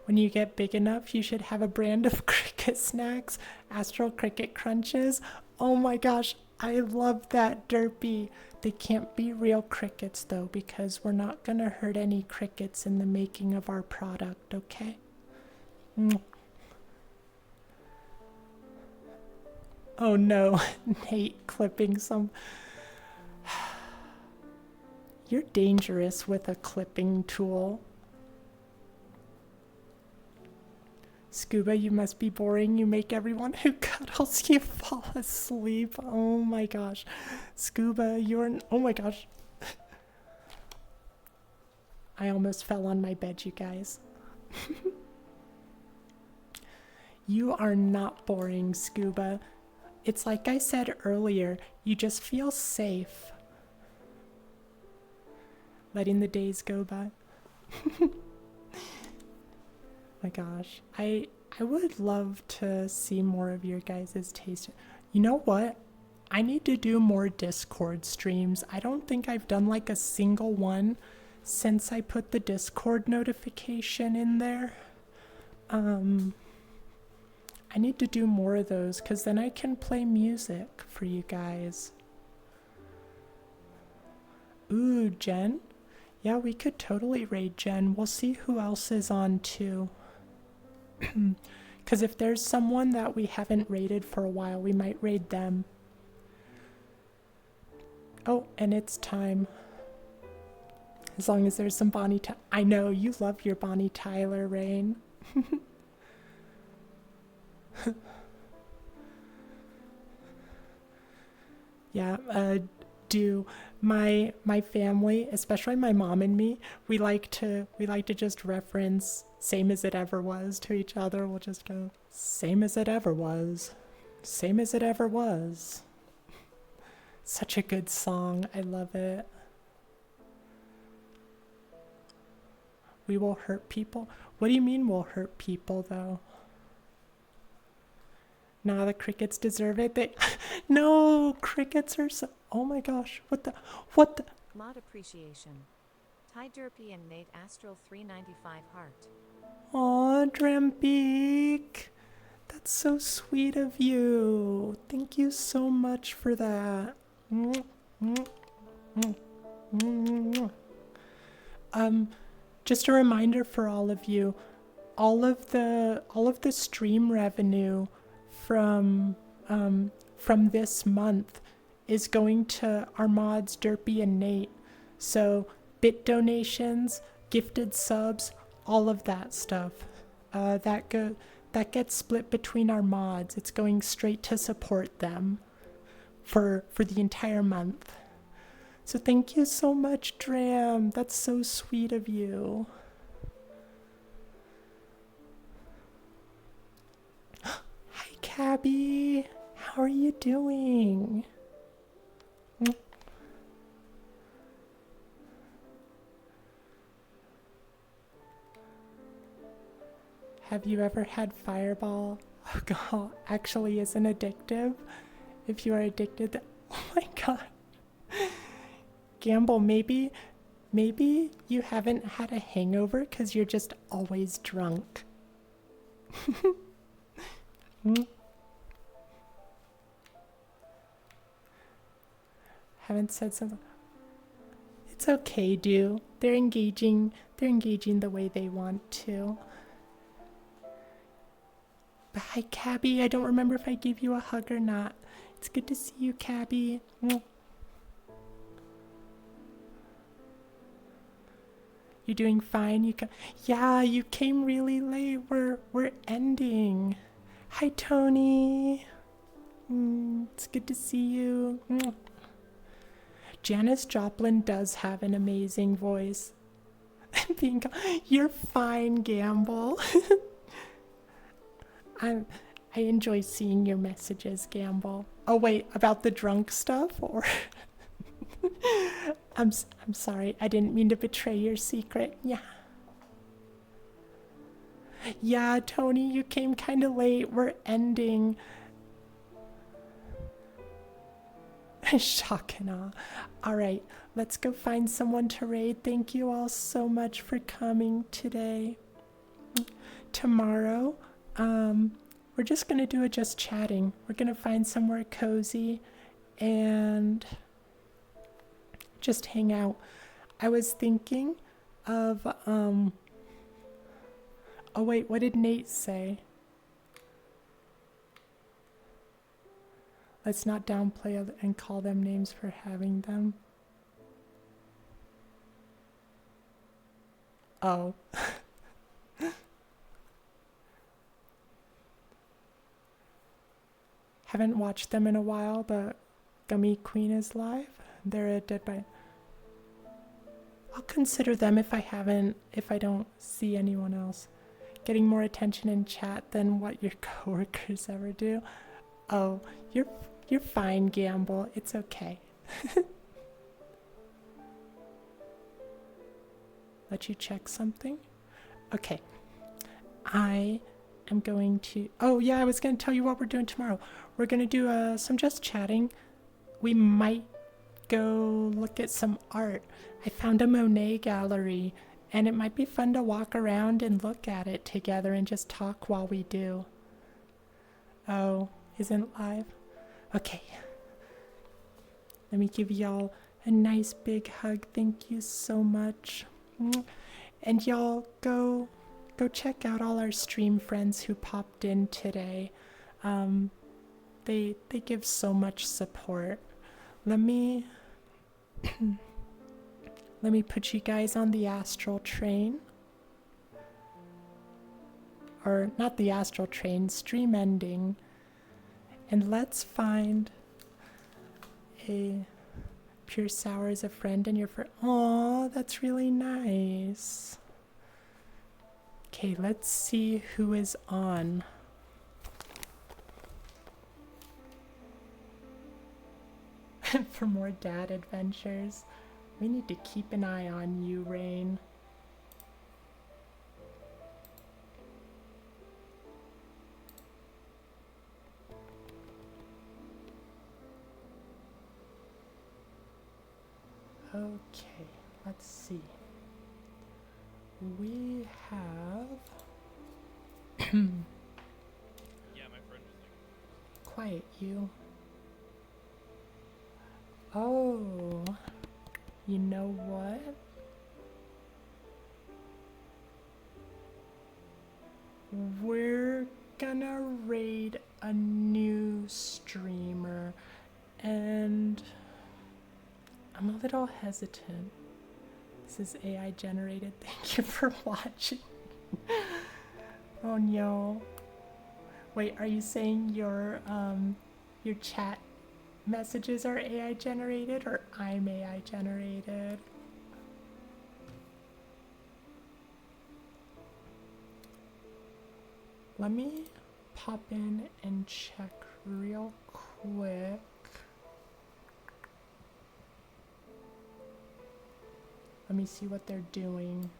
When you get big enough, you should have a brand of cricket snacks. Astral Cricket Crunches. Oh my gosh, I love that, Derpy. They can't be real crickets though, because we're not gonna hurt any crickets in the making of our product, okay? Oh no, Nate clipping some. You're dangerous with a clipping tool. Scuba, you must be boring. You make everyone who cuddles you fall asleep. Oh my gosh. Scuba, oh my gosh. I almost fell on my bed, you guys. You are not boring, Scuba. It's like I said earlier, you just feel safe. Letting the days go by. My gosh, I would love to see more of your guys' taste. You know what? I need to do more Discord streams. I don't think I've done like a single one since I put the Discord notification in there. I need to do more of those because then I can play music for you guys. Ooh, Jen? Yeah, we could totally raid Jen. We'll see who else is on too. Because if there's someone that we haven't raided for a while, we might raid them. Oh, and it's time. As long as there's some Bonnie Tyler. I know, you love your Bonnie Tyler, Rain. Yeah, my family, especially my mom and me, we like to just reference Same As It Ever Was to each other. We'll just go, same as it ever was. Same as it ever was. Such a good song. I love it. We will hurt people. What do you mean we'll hurt people though? Nah, the crickets deserve it. No, crickets are so, oh my gosh, what the? Mod appreciation. Ty Derpy and Nate Astral 395 heart. Aw, Drempeak. That's so sweet of you. Thank you so much for that. Just a reminder for all of you, all of the stream revenue from this month is going to our mods Derpy and Nate. So bit donations, gifted subs, all of that stuff. That gets split between our mods. It's going straight to support them for the entire month. So thank you so much, Dram. That's so sweet of you. Hi, Cabby. How are you doing? Have you ever had Fireball? Alcohol actually isn't addictive. If you are addicted, oh my god. Gamble, maybe you haven't had a hangover because you're just always drunk. Haven't said something. It's okay, do. They're engaging the way they want to. But hi, Cabby. I don't remember if I gave you a hug or not. It's good to see you, Cabby. You're doing fine. Yeah, you came really late. We're ending. Hi, Tony. It's good to see you. Janis Joplin does have an amazing voice. You're fine, Gamble. I enjoy seeing your messages, Gamble. Oh wait, about the drunk stuff, or I'm sorry. I didn't mean to betray your secret. Yeah. Yeah, Tony, you came kind of late. We're ending. Shock and awe. All right, let's go find someone to raid. Thank you all so much for coming today. Tomorrow, we're just going to do a just chatting. We're going to find somewhere cozy and just hang out. I was thinking of, oh wait, what did Nate say? Let's not downplay and call them names for having them. Oh. Haven't watched them in a while, but Gummy Queen is live. They're a Dead by... I'll consider them if I don't see anyone else. Getting more attention in chat than what your coworkers ever do. Oh, you're fine, Gamble. It's okay. Let you check something? Okay. I am going to... Oh, yeah, I was going to tell you what we're doing tomorrow. We're going to do some just chatting. We might go look at some art. I found a Monet gallery, and it might be fun to walk around and look at it together and just talk while we do. Oh, isn't live? Okay. Let me give y'all a nice big hug. Thank you so much. And y'all go check out all our stream friends who popped in today. They give so much support. Let me put you guys on the astral train. Or not the astral train, stream ending. And let's find a Pure Sour as a friend and your friend. Aw, that's really nice. Okay, let's see who is on. For more dad adventures. We need to keep an eye on you, Rain. Okay, let's see. We have... Yeah, my friend was like... Quiet, you. Oh, you know what? We're gonna raid a new streamer, and I'm a little hesitant. This is AI generated. Thank you for watching. Oh no. Wait, are you saying your chat messages are AI generated or I'm AI generated. Let me pop in and check real quick. Let me see what they're doing.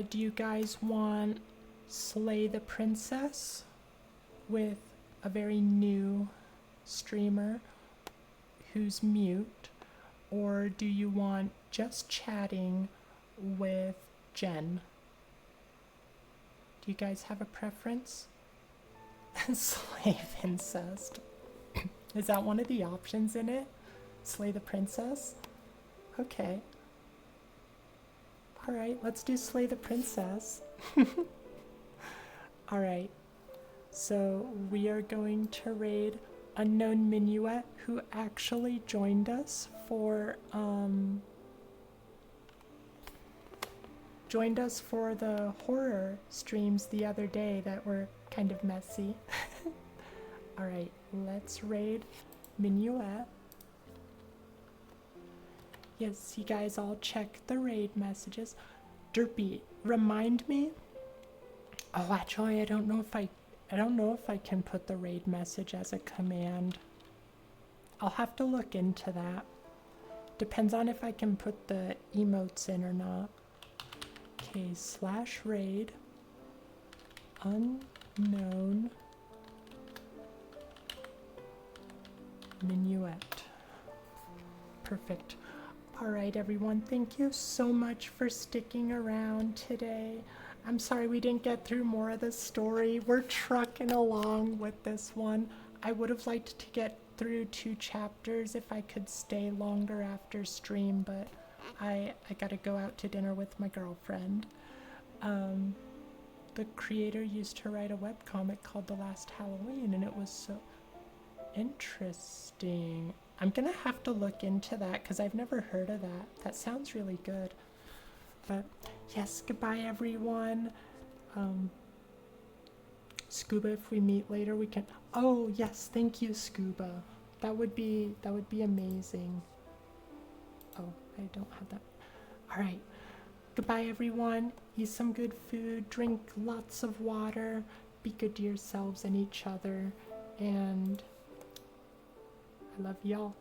Do you guys want Slay the Princess with a very new streamer who's mute? Or do you want just chatting with Jen? Do you guys have a preference? Slave incest. Is that one of the options in it? Slay the princess? Okay. Alright, let's do Slay the Princess. Alright. So we are going to raid Unknown Minuet, who actually joined us for the horror streams the other day that were kind of messy. Alright, let's raid Minuet. Yes, you guys all check the raid messages. Derpy, remind me. Oh, actually, I don't know if I can put the raid message as a command. I'll have to look into that. Depends on if I can put the emotes in or not. Okay, /raid unknown minuet. Perfect. Alright everyone, thank you so much for sticking around today. I'm sorry we didn't get through more of the story. We're trucking along with this one. I would have liked to get through 2 chapters if I could stay longer after stream, but I gotta go out to dinner with my girlfriend. The creator used to write a webcomic called The Last Halloween, and it was so interesting. I'm gonna have to look into that because I've never heard of that. That sounds really good. But yes, goodbye everyone. Scuba, if we meet later, we can. Oh yes, thank you, Scuba. That would be amazing. Oh, I don't have that. All right. Goodbye everyone. Eat some good food. Drink lots of water. Be good to yourselves and each other. And I love y'all.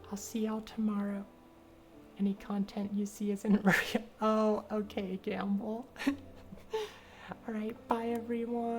I'll see y'all tomorrow. Any content you see isn't real. Oh, okay, Gamble. Alright, bye everyone.